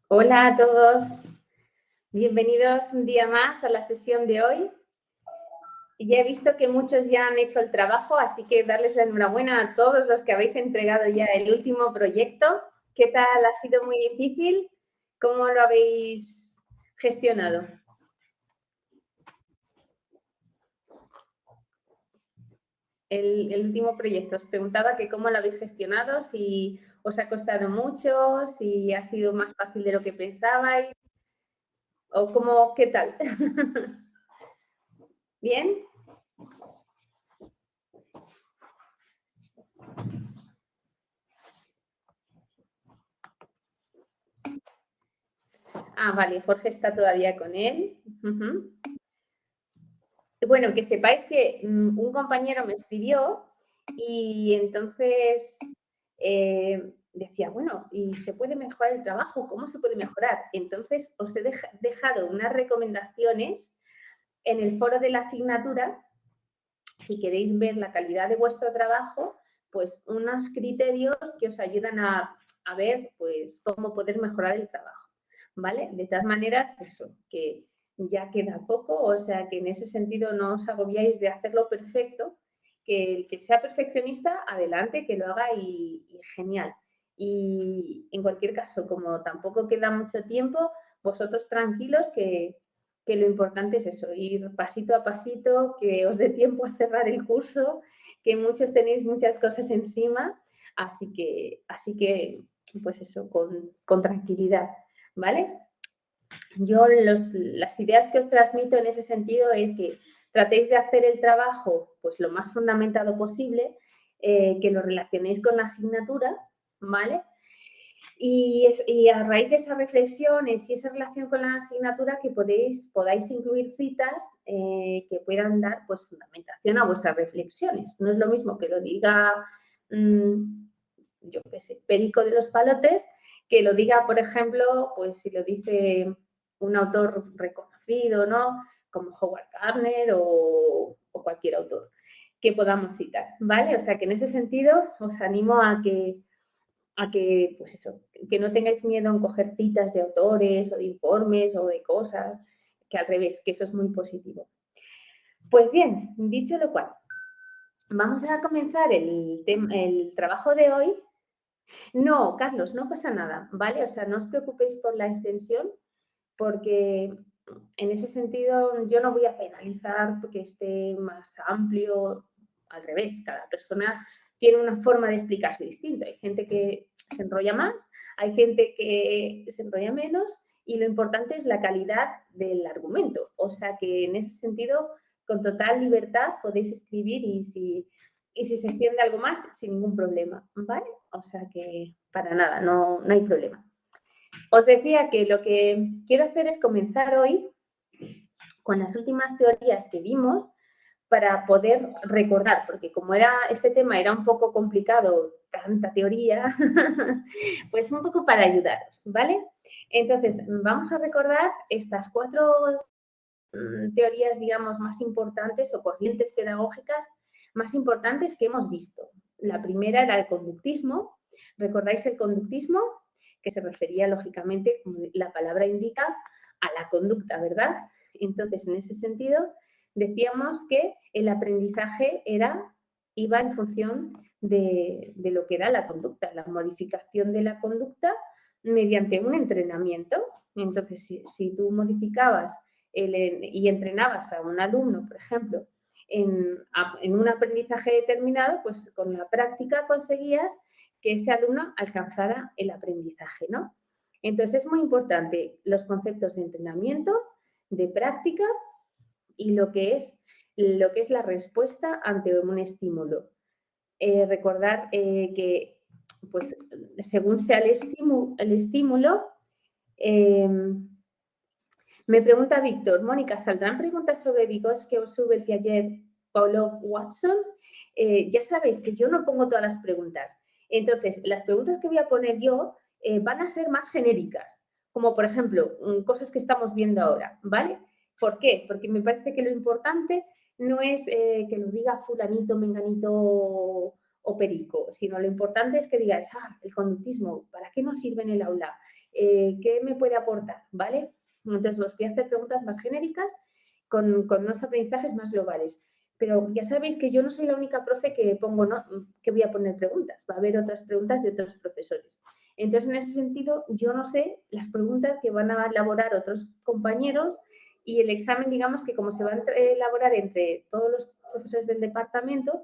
Hola a todos, bienvenidos un día más a la sesión de hoy. Ya he visto que muchos ya han hecho el trabajo, así que darles la enhorabuena a todos los que habéis entregado ya el último proyecto. ¿Qué tal? ¿Ha sido muy difícil? ¿Cómo lo habéis gestionado? El último proyecto, os preguntaba que cómo lo habéis gestionado, si os ha costado mucho, si ha sido más fácil de lo que pensabais, o cómo, ¿qué tal? ¿Bien? Ah, vale, Jorge está todavía con él. Ujú. Bueno, que sepáis que un compañero me escribió y entonces decía, bueno, ¿y se puede mejorar el trabajo? ¿Cómo se puede mejorar? Entonces os he dejado unas recomendaciones en el foro de la asignatura. Si queréis ver la calidad de vuestro trabajo, pues unos criterios que os ayudan a ver pues cómo poder mejorar el trabajo, ¿vale? De todas maneras, eso, que ya queda poco, o sea que en ese sentido no os agobiáis de hacerlo perfecto, que el que sea perfeccionista, adelante, que lo haga y genial. Y en cualquier caso, como tampoco queda mucho tiempo, vosotros tranquilos que lo importante es eso, ir pasito a pasito, que os dé tiempo a cerrar el curso, que muchos tenéis muchas cosas encima, así que pues eso, con tranquilidad, ¿vale? Yo las ideas que os transmito en ese sentido es que tratéis de hacer el trabajo pues lo más fundamentado posible, que lo relacionéis con la asignatura, ¿vale? Y a raíz de esas reflexiones y esa relación con la asignatura que podáis incluir citas que puedan dar pues fundamentación a vuestras reflexiones. No es lo mismo que lo diga, yo qué sé, Perico de los Palotes, que lo diga, por ejemplo, pues si lo dice un autor reconocido, ¿no? Como Howard Gardner o cualquier autor que podamos citar, ¿vale? O sea que en ese sentido os animo a que, pues eso, que no tengáis miedo en coger citas de autores o de informes o de cosas, que al revés, que eso es muy positivo. Pues bien, dicho lo cual, vamos a comenzar el trabajo de hoy. No, Carlos, no pasa nada, ¿vale? O sea, no os preocupéis por la extensión, porque en ese sentido yo no voy a penalizar que esté más amplio, al revés, cada persona tiene una forma de explicarse distinta. Hay gente que se enrolla más, hay gente que se enrolla menos y lo importante es la calidad del argumento. O sea que en ese sentido, con total libertad podéis escribir y si se extiende algo más, sin ningún problema, ¿vale? O sea que para nada, no hay problema. Os decía que lo que quiero hacer es comenzar hoy con las últimas teorías que vimos para poder recordar, porque como este tema era un poco complicado, tanta teoría, pues un poco para ayudaros, ¿vale? Entonces, vamos a recordar estas cuatro teorías, digamos, más importantes o corrientes pedagógicas más importantes que hemos visto. La primera era el conductismo. ¿Recordáis el conductismo? Que se refería, lógicamente, como la palabra indica, a la conducta, ¿verdad? Entonces, en ese sentido, decíamos que el aprendizaje iba en función de lo que era la conducta, la modificación de la conducta mediante un entrenamiento. Entonces, si tú modificabas y entrenabas a un alumno, por ejemplo, en un aprendizaje determinado, pues con la práctica conseguías que ese alumno alcanzara el aprendizaje, ¿no? Entonces es muy importante los conceptos de entrenamiento, de práctica y lo que es la respuesta ante un estímulo. Recordar que, pues, según sea el estímulo eh, me pregunta Víctor, Mónica, ¿saldrán preguntas sobre Vygotsky o sobre Piaget, Pavlov, Watson? Ya sabéis que yo no pongo todas las preguntas. Entonces, las preguntas que voy a poner yo van a ser más genéricas, como por ejemplo, cosas que estamos viendo ahora, ¿vale? ¿Por qué? Porque me parece que lo importante no es que lo diga fulanito, menganito o perico, sino lo importante es que digáis, el conductismo, ¿para qué nos sirve en el aula? ¿qué me puede aportar? ¿Vale? Entonces os voy a hacer preguntas más genéricas con unos aprendizajes más globales. Pero ya sabéis que yo no soy la única profe que pongo, ¿no? Que voy a poner preguntas. Va a haber otras preguntas de otros profesores. Entonces, en ese sentido, yo no sé las preguntas que van a elaborar otros compañeros y el examen, digamos que como se va a elaborar entre todos los profesores del departamento,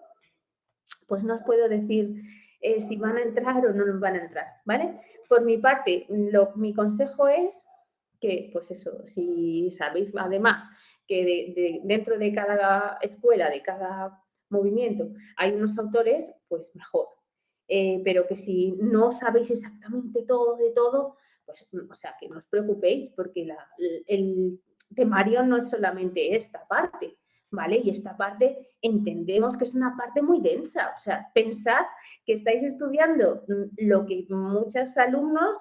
pues no os puedo decir si van a entrar o no van a entrar, ¿vale? Por mi parte, mi consejo es que, pues eso, si sabéis además que dentro de cada escuela, de cada movimiento, hay unos autores, pues mejor. Pero que si no sabéis exactamente todo de todo, pues, o sea, que no os preocupéis, porque el temario no es solamente esta parte, ¿vale? Y esta parte entendemos que es una parte muy densa. O sea, pensad que estáis estudiando lo que muchos alumnos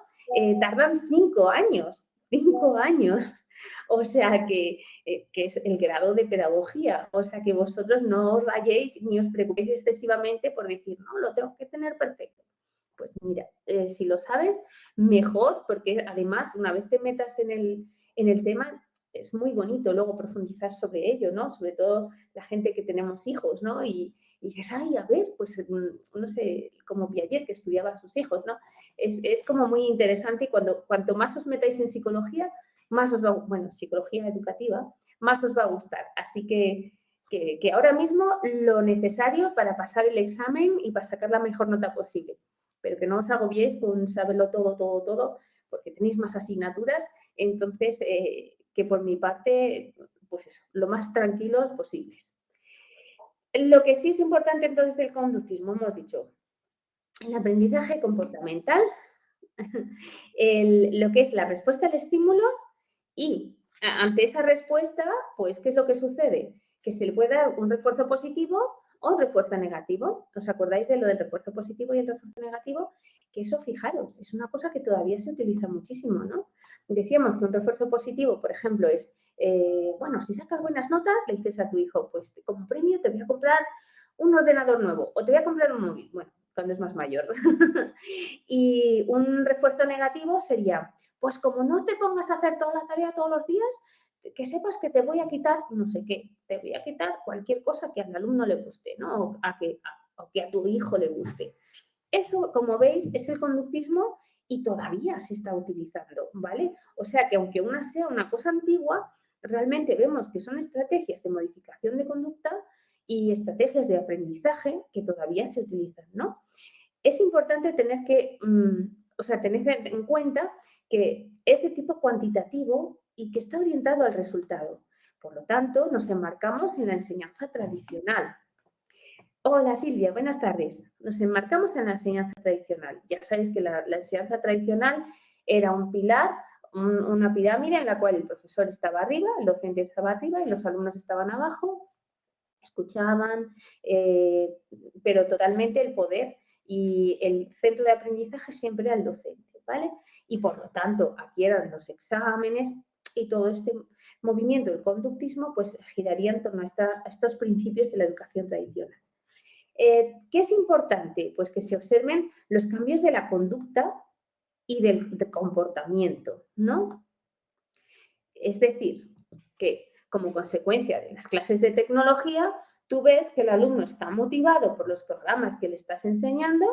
tardan 5 años, 5 años. O sea, que es el grado de pedagogía. O sea, que vosotros no os rayéis ni os preocupéis excesivamente por decir, no, lo tengo que tener perfecto. Pues mira, si lo sabes, mejor, porque además, una vez te metas en el tema, es muy bonito luego profundizar sobre ello, ¿no? Sobre todo la gente que tenemos hijos, ¿no? Y dices, ay, a ver, pues no sé, como Piaget que estudiaba a sus hijos, ¿no? Es como muy interesante y cuanto más os metáis en psicología, más os va, bueno, psicología educativa, más os va a gustar. Así que ahora mismo lo necesario para pasar el examen y para sacar la mejor nota posible. Pero que no os agobiéis con saberlo todo, todo, todo, porque tenéis más asignaturas. Entonces, que por mi parte, pues eso, lo más tranquilos posibles. Lo que sí es importante entonces del conductismo, hemos dicho, el aprendizaje comportamental, lo que es la respuesta al estímulo y ante esa respuesta, pues, ¿qué es lo que sucede? Que se le puede dar un refuerzo positivo o un refuerzo negativo. ¿Os acordáis de lo del refuerzo positivo y el refuerzo negativo? Que eso, fijaros, es una cosa que todavía se utiliza muchísimo, ¿no? Decíamos que un refuerzo positivo, por ejemplo, es, bueno, si sacas buenas notas, le dices a tu hijo, pues como premio te voy a comprar un ordenador nuevo o te voy a comprar un móvil. Bueno, cuando es más mayor. Y un refuerzo negativo sería, pues como no te pongas a hacer toda la tarea todos los días, que sepas que te voy a quitar no sé qué, te voy a quitar cualquier cosa que al alumno le guste, ¿no? O que a tu hijo le guste. Eso, como veis, es el conductismo y todavía se está utilizando, ¿vale? O sea que aunque una sea una cosa antigua, realmente vemos que son estrategias de modificación de conducta y estrategias de aprendizaje que todavía se utilizan, ¿no? Es importante tener en cuenta que es de tipo cuantitativo y que está orientado al resultado. Por lo tanto, nos enmarcamos en la enseñanza tradicional. Hola Silvia, buenas tardes. Nos enmarcamos en la enseñanza tradicional. Ya sabéis que la enseñanza tradicional era un pilar, una pirámide en la cual el profesor estaba arriba, el docente estaba arriba y los alumnos estaban abajo, escuchaban, pero totalmente el poder y el centro de aprendizaje siempre era el docente, ¿vale? Y por lo tanto, aquí eran los exámenes y todo este movimiento del conductismo, pues giraría en torno a estos principios de la educación tradicional. ¿Qué es importante? Pues que se observen los cambios de la conducta y del comportamiento, ¿no? Es decir, que como consecuencia de las clases de tecnología, tú ves que el alumno está motivado por los programas que le estás enseñando,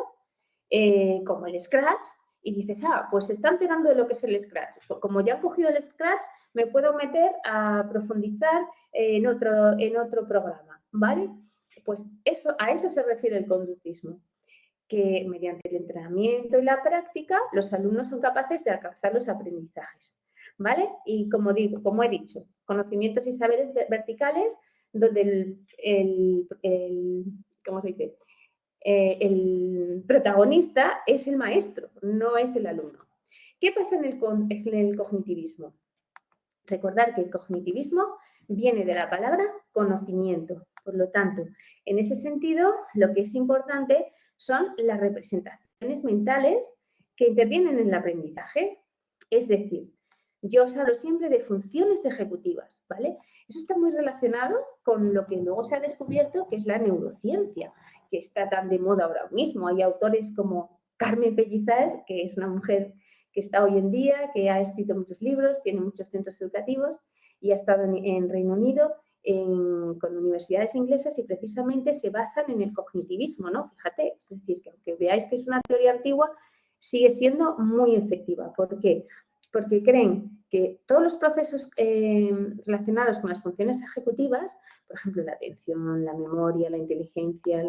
como el Scratch, y dices, pues se está enterando de lo que es el Scratch. Pues como ya han cogido el Scratch, me puedo meter a profundizar en otro programa, ¿vale? Pues a eso se refiere el conductismo, que mediante el entrenamiento y la práctica, los alumnos son capaces de alcanzar los aprendizajes, ¿vale? Y como he dicho, conocimientos y saberes verticales, donde ¿cómo se dice? El protagonista es el maestro, no es el alumno. ¿Qué pasa en el cognitivismo? Recordar que el cognitivismo viene de la palabra conocimiento. Por lo tanto, en ese sentido, lo que es importante son las representaciones mentales que intervienen en el aprendizaje. Es decir, yo os hablo siempre de funciones ejecutivas, ¿vale? Eso está muy relacionado con lo que luego se ha descubierto que es la neurociencia, que está tan de moda ahora mismo. Hay autores como Carmen Pellicer, que es una mujer que está hoy en día, que ha escrito muchos libros, tiene muchos centros educativos y ha estado en Reino Unido con universidades inglesas y precisamente se basan en el cognitivismo, ¿no? Fíjate, es decir, que aunque veáis que es una teoría antigua, sigue siendo muy efectiva. ¿Por qué? Porque creen que todos los procesos relacionados con las funciones ejecutivas, por ejemplo, la atención, la memoria, la inteligencia,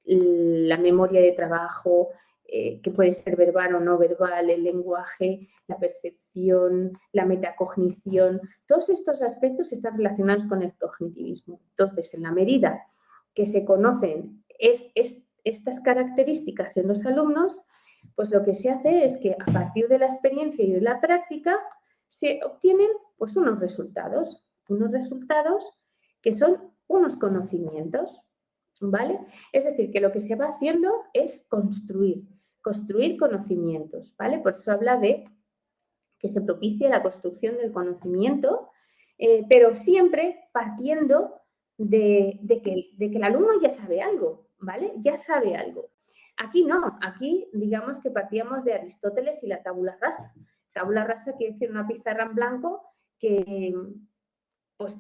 la memoria de trabajo, que puede ser verbal o no verbal, el lenguaje, la percepción, la metacognición, todos estos aspectos están relacionados con el cognitivismo. Entonces, en la medida que se conocen estas características en los alumnos, pues lo que se hace es que a partir de la experiencia y de la práctica se obtienen pues unos resultados que son unos conocimientos, ¿vale? Es decir, que lo que se va haciendo es construir conocimientos, ¿vale? Por eso habla de que se propicie la construcción del conocimiento, pero siempre partiendo de que el alumno ya sabe algo, ¿vale? Ya sabe algo. Aquí no, aquí digamos que partíamos de Aristóteles y la tabula rasa. Tabula rasa quiere decir una pizarra en blanco que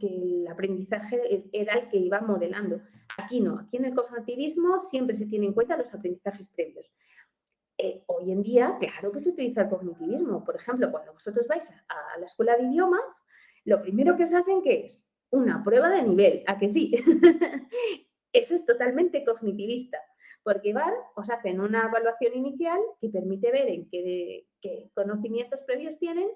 el aprendizaje era el que iba modelando. Aquí no, aquí en el cognitivismo siempre se tienen en cuenta los aprendizajes previos. Hoy en día, claro que se utiliza el cognitivismo. Por ejemplo, cuando vosotros vais a la escuela de idiomas, lo primero que os hacen, ¿qué es? Una prueba de nivel, ¿a que sí? Eso es totalmente cognitivista, porque os hacen una evaluación inicial que permite ver en qué conocimientos previos tienen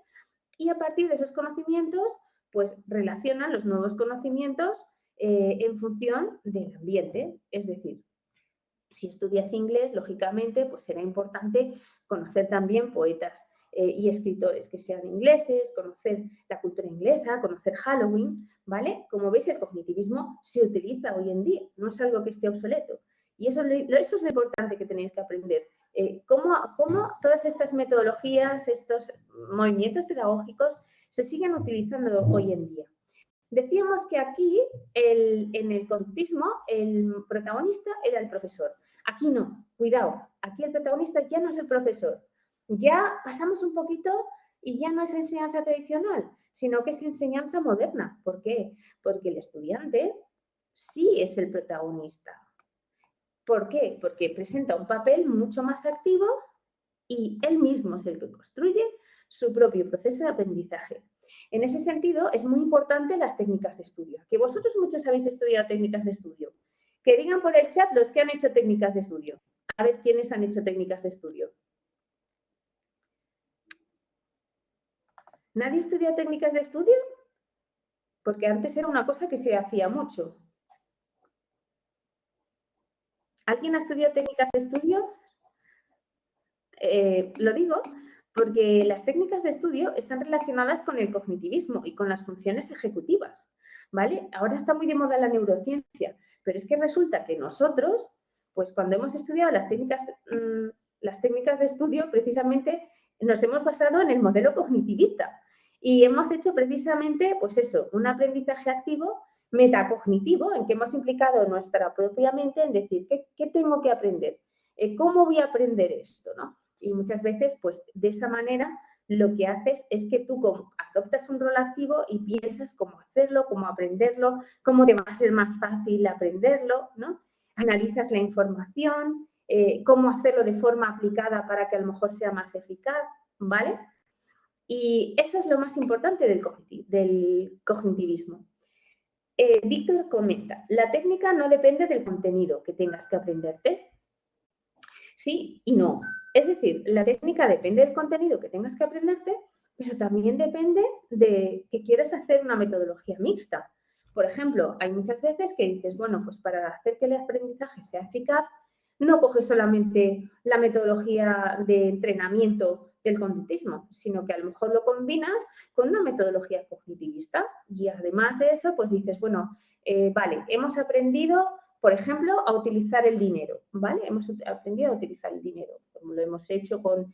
y a partir de esos conocimientos, pues relacionan los nuevos conocimientos en función del ambiente. Es decir, si estudias inglés, lógicamente, pues será importante conocer también poetas y escritores que sean ingleses, conocer la cultura inglesa, conocer Halloween, ¿vale? Como veis, el cognitivismo se utiliza hoy en día, no es algo que esté obsoleto. Y eso es lo importante que tenéis que aprender. Cómo todas estas metodologías, estos movimientos pedagógicos se siguen utilizando hoy en día. Decíamos que aquí, en el conductismo, el protagonista era el profesor. Aquí no, cuidado, aquí el protagonista ya no es el profesor. Ya pasamos un poquito y ya no es enseñanza tradicional, sino que es enseñanza moderna. ¿Por qué? Porque el estudiante sí es el protagonista. ¿Por qué? Porque presenta un papel mucho más activo y él mismo es el que construye su propio proceso de aprendizaje. En ese sentido, es muy importante las técnicas de estudio. Que vosotros muchos habéis estudiado técnicas de estudio. Que digan por el chat los que han hecho técnicas de estudio. A ver quiénes han hecho técnicas de estudio. ¿Nadie estudia técnicas de estudio? Porque antes era una cosa que se hacía mucho. ¿Alguien ha estudiado técnicas de estudio? Lo digo porque las técnicas de estudio están relacionadas con el cognitivismo y con las funciones ejecutivas, ¿vale? Ahora está muy de moda la neurociencia, pero es que resulta que nosotros, pues cuando hemos estudiado las técnicas de estudio, precisamente nos hemos basado en el modelo cognitivista y hemos hecho precisamente, pues eso, un aprendizaje activo metacognitivo en que hemos implicado nuestra propia mente en decir, ¿qué tengo que aprender? ¿Cómo voy a aprender esto? ¿No? Y muchas veces, pues de esa manera, lo que haces es que tú adoptas un rol activo y piensas cómo hacerlo, cómo aprenderlo, cómo te va a ser más fácil aprenderlo, ¿no? Analizas la información, cómo hacerlo de forma aplicada para que a lo mejor sea más eficaz, ¿vale? Y eso es lo más importante del cognitivismo. Víctor comenta, la técnica no depende del contenido que tengas que aprenderte. Sí y no. Es decir, la técnica depende del contenido que tengas que aprenderte, pero también depende de que quieras hacer una metodología mixta. Por ejemplo, hay muchas veces que dices, bueno, pues para hacer que el aprendizaje sea eficaz, no coges solamente la metodología de entrenamiento del conductismo, sino que a lo mejor lo combinas con una metodología cognitivista. Y además de eso, pues dices, bueno, vale, hemos aprendido, por ejemplo, a utilizar el dinero, ¿vale? Hemos aprendido a utilizar el dinero, como lo hemos hecho con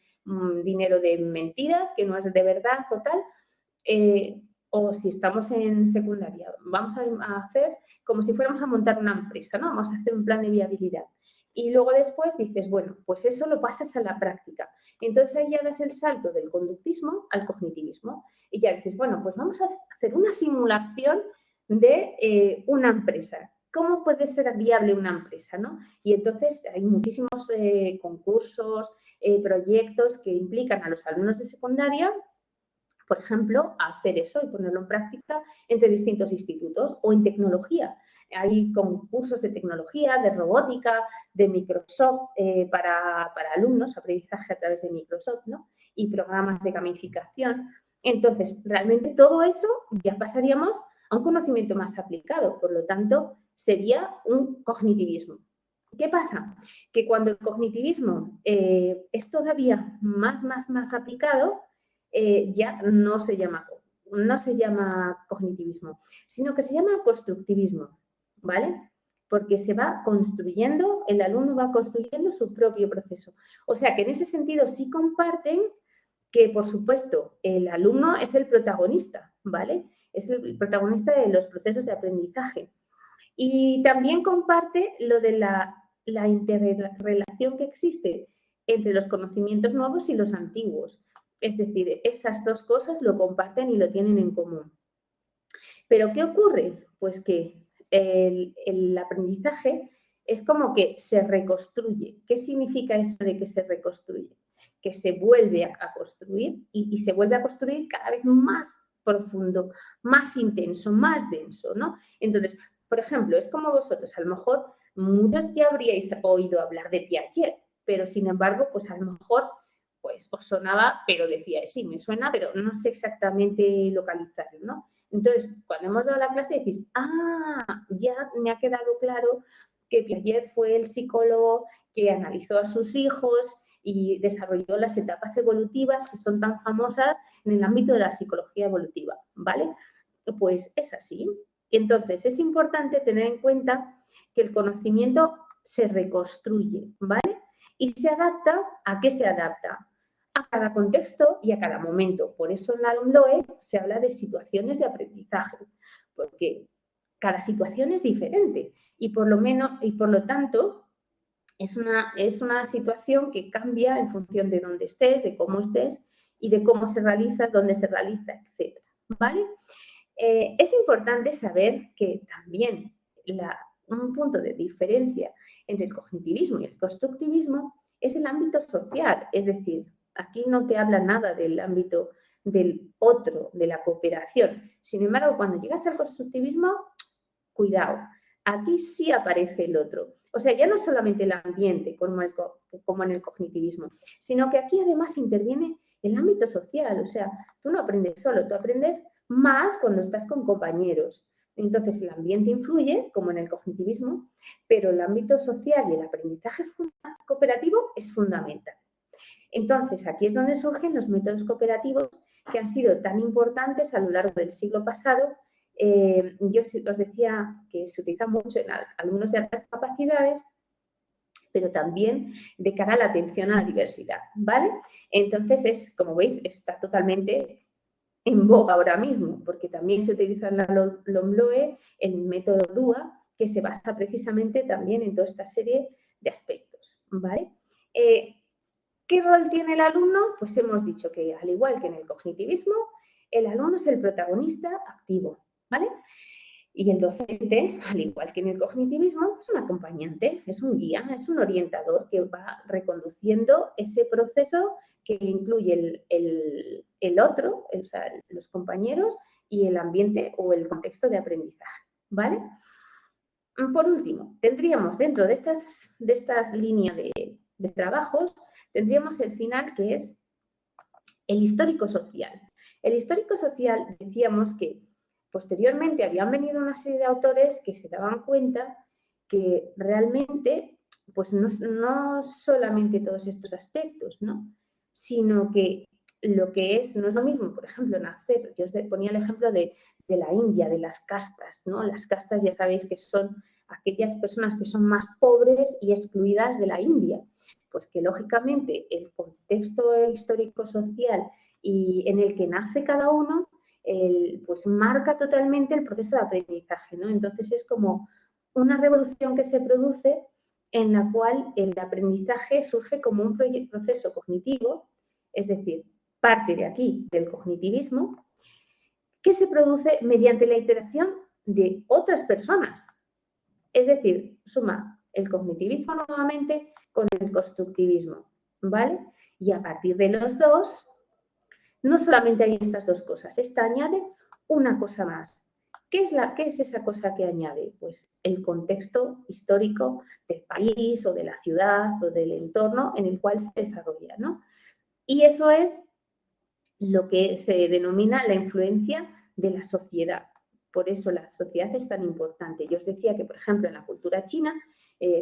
dinero de mentiras, que no es de verdad o tal, o si estamos en secundaria, vamos a hacer como si fuéramos a montar una empresa, ¿no? Vamos a hacer un plan de viabilidad. Y luego después dices, bueno, pues eso lo pasas a la práctica. Entonces ahí ya das el salto del conductismo al cognitivismo. Y ya dices, bueno, pues vamos a hacer una simulación de una empresa. ¿Cómo puede ser viable una empresa? ¿No? Y entonces hay muchísimos concursos, proyectos que implican a los alumnos de secundaria, por ejemplo, a hacer eso y ponerlo en práctica entre distintos institutos o en tecnología. Hay concursos de tecnología, de robótica, de Microsoft para alumnos, aprendizaje a través de Microsoft, ¿no? Y programas de gamificación. Entonces, realmente todo eso ya pasaríamos a un conocimiento más aplicado, por lo tanto, sería un cognitivismo. ¿Qué pasa? Que cuando el cognitivismo es todavía más aplicado, ya no se llama cognitivismo, sino que se llama constructivismo, ¿vale? Porque se va construyendo, el alumno va construyendo su propio proceso. O sea que en ese sentido sí comparten que, por supuesto, el alumno es el protagonista, ¿vale? Es el protagonista de los procesos de aprendizaje. Y también comparte lo de la interrelación que existe entre los conocimientos nuevos y los antiguos. Es decir, esas dos cosas lo comparten y lo tienen en común. Pero ¿qué ocurre? Pues que el aprendizaje es como que se reconstruye. ¿Qué significa eso de que se reconstruye? Que se vuelve a construir y se vuelve a construir cada vez más profundo, más intenso, más denso, ¿no? Entonces, por ejemplo, es como vosotros, a lo mejor muchos ya habríais oído hablar de Piaget, pero sin embargo, pues a lo mejor pues os sonaba, pero decía, sí, me suena, pero no sé exactamente localizarlo, ¿no? Entonces, cuando hemos dado la clase decís, ya me ha quedado claro que Piaget fue el psicólogo que analizó a sus hijos y desarrolló las etapas evolutivas que son tan famosas en el ámbito de la psicología evolutiva, ¿vale? Pues es así. Entonces, es importante tener en cuenta que el conocimiento se reconstruye, ¿vale? Y se adapta, ¿a qué se adapta? A cada contexto y a cada momento. Por eso en la LOMLOE se habla de situaciones de aprendizaje, porque cada situación es diferente y por lo tanto es una situación que cambia en función de dónde estés, de cómo estés y de cómo se realiza, dónde se realiza, etc. ¿Vale? Es importante saber que también un punto de diferencia entre el cognitivismo y el constructivismo es el ámbito social, es decir, aquí no te habla nada del ámbito del otro, de la cooperación. Sin embargo, cuando llegas al constructivismo, cuidado, aquí sí aparece el otro. O sea, ya no solamente el ambiente como en el cognitivismo, sino que aquí además interviene el ámbito social. O sea, tú no aprendes solo, tú aprendes más cuando estás con compañeros. Entonces, el ambiente influye, como en el cognitivismo, pero el ámbito social y el aprendizaje cooperativo es fundamental. Entonces, aquí es donde surgen los métodos cooperativos que han sido tan importantes a lo largo del siglo pasado. Yo os decía que se utiliza mucho en alumnos de altas capacidades, pero también de cara a la atención a la diversidad, ¿vale? Entonces, como veis, está totalmente en boga ahora mismo, porque también se utiliza en la LOMLOE el método DUA, que se basa precisamente también en toda esta serie de aspectos, ¿vale? ¿Qué rol tiene el alumno? Pues hemos dicho que, al igual que en el cognitivismo, el alumno es el protagonista activo, ¿vale? Y el docente, al igual que en el cognitivismo, es un acompañante, es un guía, es un orientador que va reconduciendo ese proceso que incluye el otro, o sea, los compañeros y el ambiente o el contexto de aprendizaje, ¿vale? Por último, tendríamos dentro de estas líneas de trabajos, tendríamos el final, que es el histórico social. El histórico social, decíamos que posteriormente habían venido una serie de autores que se daban cuenta que realmente pues no solamente todos estos aspectos, ¿no? Sino que lo que es, no es lo mismo, por ejemplo, nacer, yo os ponía el ejemplo de la India, de las castas, ¿no? Las castas ya sabéis que son aquellas personas que son más pobres y excluidas de la India, pues que lógicamente el contexto histórico-social y en el que nace cada uno, pues marca totalmente el proceso de aprendizaje, ¿no? Entonces es como una revolución que se produce en la cual el aprendizaje surge como un proceso cognitivo, es decir, parte de aquí del cognitivismo, que se produce mediante la interacción de otras personas. Es decir, suma el cognitivismo nuevamente con el constructivismo, ¿vale? Y a partir de los dos, no solamente hay estas dos cosas, esta añade una cosa más. ¿Qué es esa cosa que añade? Pues el contexto histórico del país o de la ciudad o del entorno en el cual se desarrolla, ¿no? Y eso es lo que se denomina la influencia de la sociedad. Por eso la sociedad es tan importante. Yo os decía que, por ejemplo, en la cultura china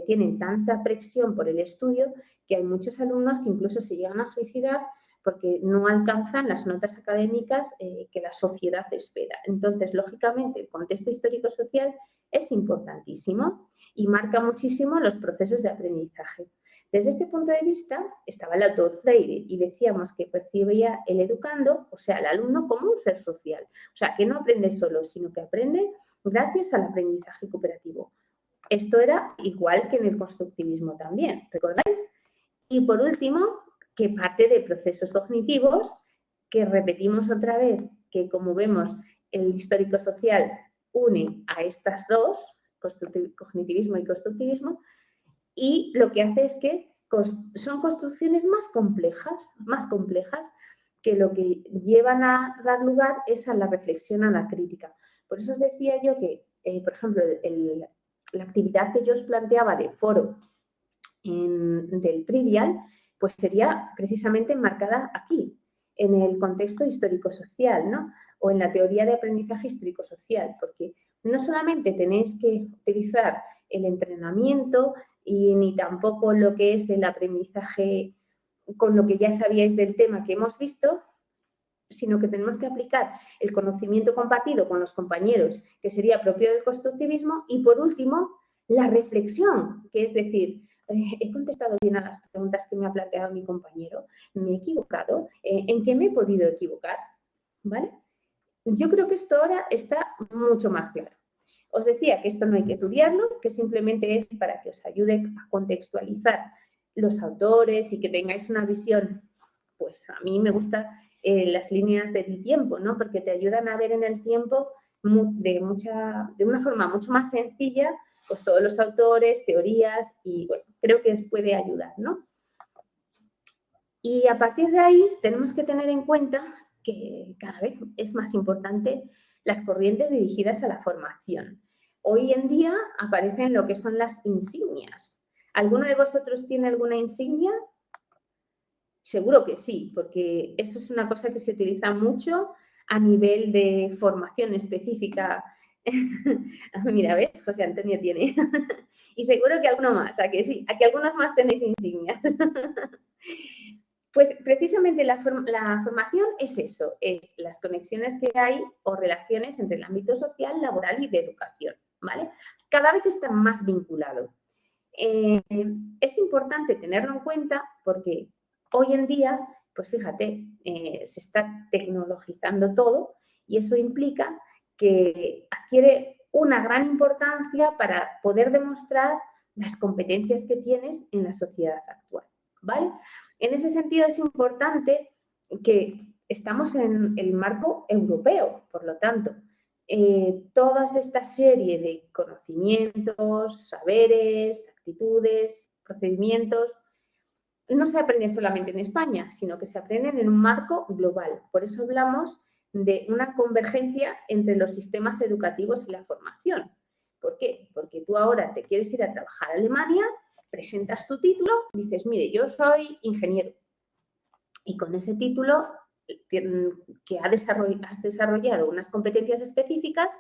tienen tanta presión por el estudio que hay muchos alumnos que incluso se llegan a suicidar porque no alcanzan las notas académicas que la sociedad espera. Entonces, lógicamente, el contexto histórico-social es importantísimo y marca muchísimo los procesos de aprendizaje. Desde este punto de vista estaba el autor Freire y decíamos que percibía el educando, o sea, el alumno, como un ser social. O sea, que no aprende solo, sino que aprende gracias al aprendizaje cooperativo. Esto era igual que en el constructivismo también, ¿recordáis? Y por último, que parte de procesos cognitivos, que repetimos otra vez, que como vemos, el histórico social une a estas dos, cognitivismo y constructivismo, y lo que hace es que son construcciones más complejas, que lo que llevan a dar lugar es a la reflexión, a la crítica. Por eso os decía yo que, por ejemplo, la actividad que yo os planteaba de foro del trivial, pues sería precisamente enmarcada aquí, en el contexto histórico-social, ¿no? O en la teoría de aprendizaje histórico-social, porque no solamente tenéis que utilizar el entrenamiento y ni tampoco lo que es el aprendizaje con lo que ya sabíais del tema que hemos visto, sino que tenemos que aplicar el conocimiento compartido con los compañeros, que sería propio del constructivismo, y por último, la reflexión, que es decir, he contestado bien a las preguntas que me ha planteado mi compañero, me he equivocado, ¿en qué me he podido equivocar? ¿Vale? Yo creo que esto ahora está mucho más claro. Os decía que esto no hay que estudiarlo, que simplemente es para que os ayude a contextualizar los autores y que tengáis una visión, pues a mí me gusta las líneas del tiempo, ¿no? Porque te ayudan a ver en el tiempo de una forma mucho más sencilla, pues todos los autores, teorías, y bueno, creo que os puede ayudar, ¿no? Y a partir de ahí tenemos que tener en cuenta que cada vez es más importante las corrientes dirigidas a la formación. Hoy en día aparecen lo que son las insignias. ¿Alguno de vosotros tiene alguna insignia? Seguro que sí, porque eso es una cosa que se utiliza mucho a nivel de formación específica. Mira, ¿ves? José Antonio tiene. Y seguro que alguno más, a que sí, a que algunos más tenéis insignias. Pues precisamente la formación es eso, es las conexiones que hay o relaciones entre el ámbito social, laboral y de educación, ¿vale? Cada vez está más vinculado. Es importante tenerlo en cuenta porque hoy en día, pues fíjate, se está tecnologizando todo y eso implica que adquiere una gran importancia para poder demostrar las competencias que tienes en la sociedad actual, ¿vale? En ese sentido es importante que estamos en el marco europeo, por lo tanto, toda esta serie de conocimientos, saberes, actitudes, procedimientos, no se aprenden solamente en España, sino que se aprenden en un marco global. Por eso hablamos de una convergencia entre los sistemas educativos y la formación. ¿Por qué? Porque tú ahora te quieres ir a trabajar a Alemania, presentas tu título, dices, mire, yo soy ingeniero. Y con ese título que has desarrollado unas competencias específicas,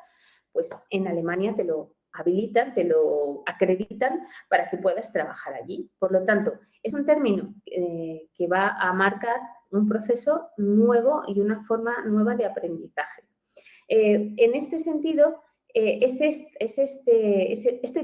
pues en Alemania te lo habilitan, te lo acreditan para que puedas trabajar allí. Por lo tanto, es un término que va a marcar un proceso nuevo y una forma nueva de aprendizaje. En este sentido, es este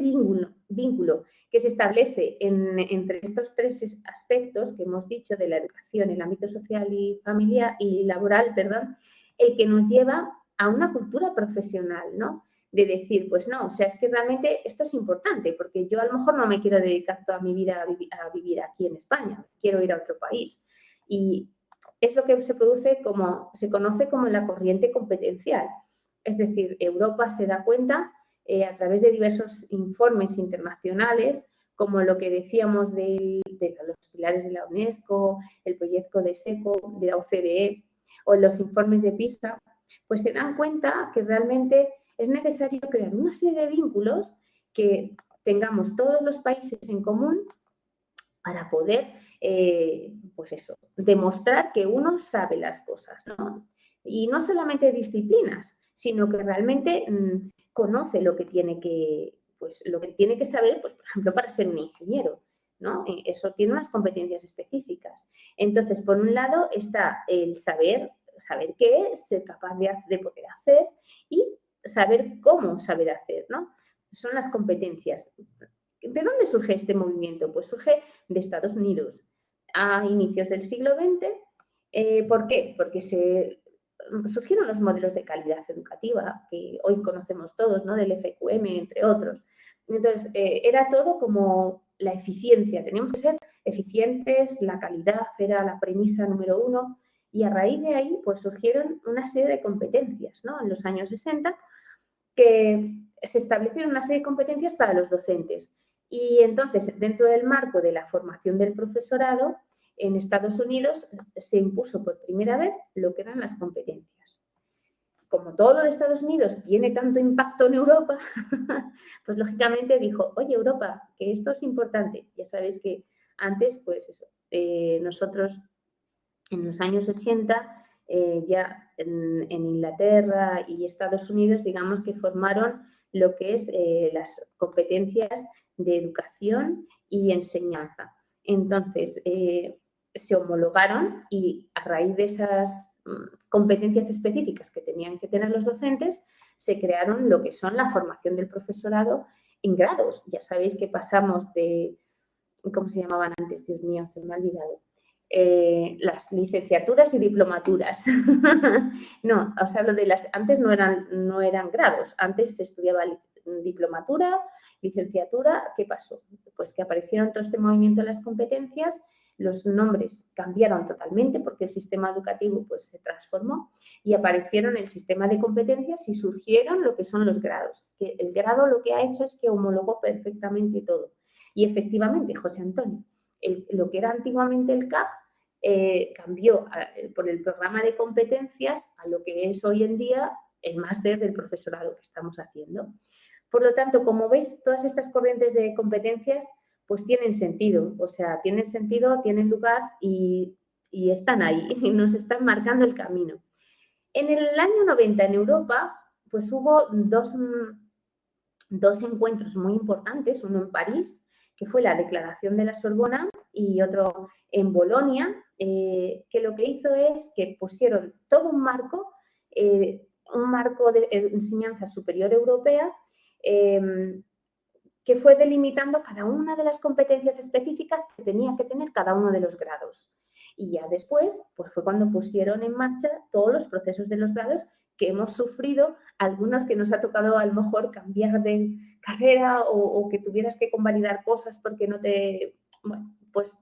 vínculo que se establece entre estos tres aspectos que hemos dicho de la educación, el ámbito social y familiar y laboral, perdón, el que nos lleva a una cultura profesional, ¿no? de decir, pues no, o sea, es que realmente esto es importante, porque yo a lo mejor no me quiero dedicar toda mi vida a vivir aquí en España, quiero ir a otro país. Y es lo que se produce como, se conoce como la corriente competencial. Es decir, Europa se da cuenta a través de diversos informes internacionales, como lo que decíamos de los pilares de la UNESCO, el proyecto de SECO, de la OCDE, o los informes de PISA, pues se dan cuenta que realmente es necesario crear una serie de vínculos que tengamos todos los países en común para poder, pues eso, demostrar que uno sabe las cosas, ¿no? Y no solamente disciplinas, sino que realmente conoce lo que tiene que, pues, lo que tiene que saber, pues, por ejemplo, para ser un ingeniero, ¿no? Eso tiene unas competencias específicas. Entonces, por un lado está el saber qué es, ser capaz de poder hacer y saber cómo saber hacer, ¿no? Son las competencias. ¿De dónde surge este movimiento? Pues surge de Estados Unidos a inicios del siglo XX. ¿Por qué? Porque surgieron los modelos de calidad educativa que hoy conocemos todos, ¿no? Del FQM, entre otros. Entonces, era todo como la eficiencia. Teníamos que ser eficientes, la calidad era la premisa número uno. Y a raíz de ahí, pues surgieron una serie de competencias, ¿no? En los años 60, que se establecieron una serie de competencias para los docentes. Y entonces, dentro del marco de la formación del profesorado, en Estados Unidos se impuso por primera vez lo que eran las competencias. Como todo lo de Estados Unidos tiene tanto impacto en Europa, pues lógicamente dijo, oye Europa, que esto es importante. Ya sabéis que antes, pues eso, nosotros en los años 80, ya en Inglaterra y Estados Unidos, digamos que formaron lo que es las competencias de educación y enseñanza. Entonces, se homologaron y a raíz de esas competencias específicas que tenían que tener los docentes, se crearon lo que son la formación del profesorado en grados. Ya sabéis que pasamos de, ¿cómo se llamaban antes? Dios mío, se me ha olvidado. Las licenciaturas y diplomaturas. No, os hablo de las, antes no eran grados, antes se estudiaba diplomatura, licenciatura. ¿Qué pasó? Pues que aparecieron todo este movimiento de las competencias, los nombres cambiaron totalmente porque el sistema educativo pues se transformó y aparecieron el sistema de competencias y surgieron lo que son los grados. Que el grado lo que ha hecho es que homologó perfectamente todo. Y efectivamente, José Antonio, lo que era antiguamente el CAP cambió por el programa de competencias a lo que es hoy en día el máster del profesorado que estamos haciendo. Por lo tanto, como veis, todas estas corrientes de competencias pues tienen sentido, o sea, tienen sentido, tienen lugar y están ahí, y nos están marcando el camino. En el año 90 en Europa, pues hubo dos encuentros muy importantes, uno en París, que fue la Declaración de la Sorbona, y otro en Bolonia, que lo que hizo es que pusieron todo un marco de enseñanza superior europea, que fue delimitando cada una de las competencias específicas que tenía que tener cada uno de los grados. Y ya después, pues fue cuando pusieron en marcha todos los procesos de los grados que hemos sufrido, algunos que nos ha tocado a lo mejor cambiar de carrera o que tuvieras que convalidar cosas porque no te... Bueno, pues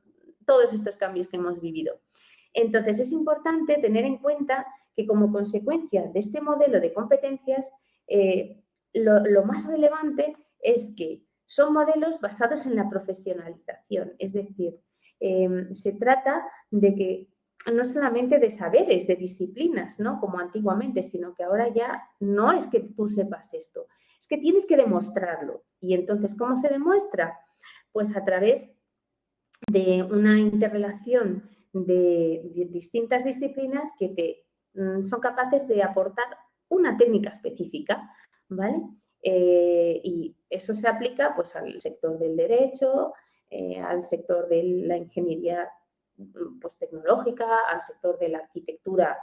todos estos cambios que hemos vivido. Entonces, es importante tener en cuenta que como consecuencia de este modelo de competencias, lo más relevante es que son modelos basados en la profesionalización, es decir, se trata de que no solamente de saberes, de disciplinas, ¿no? Como antiguamente, sino que ahora ya no es que tú sepas esto, es que tienes que demostrarlo. Y entonces, ¿cómo se demuestra? Pues a través de una interrelación de distintas disciplinas que son capaces de aportar una técnica específica, ¿vale? Y eso se aplica pues al sector del derecho, al sector de la ingeniería pues, tecnológica, al sector de la arquitectura,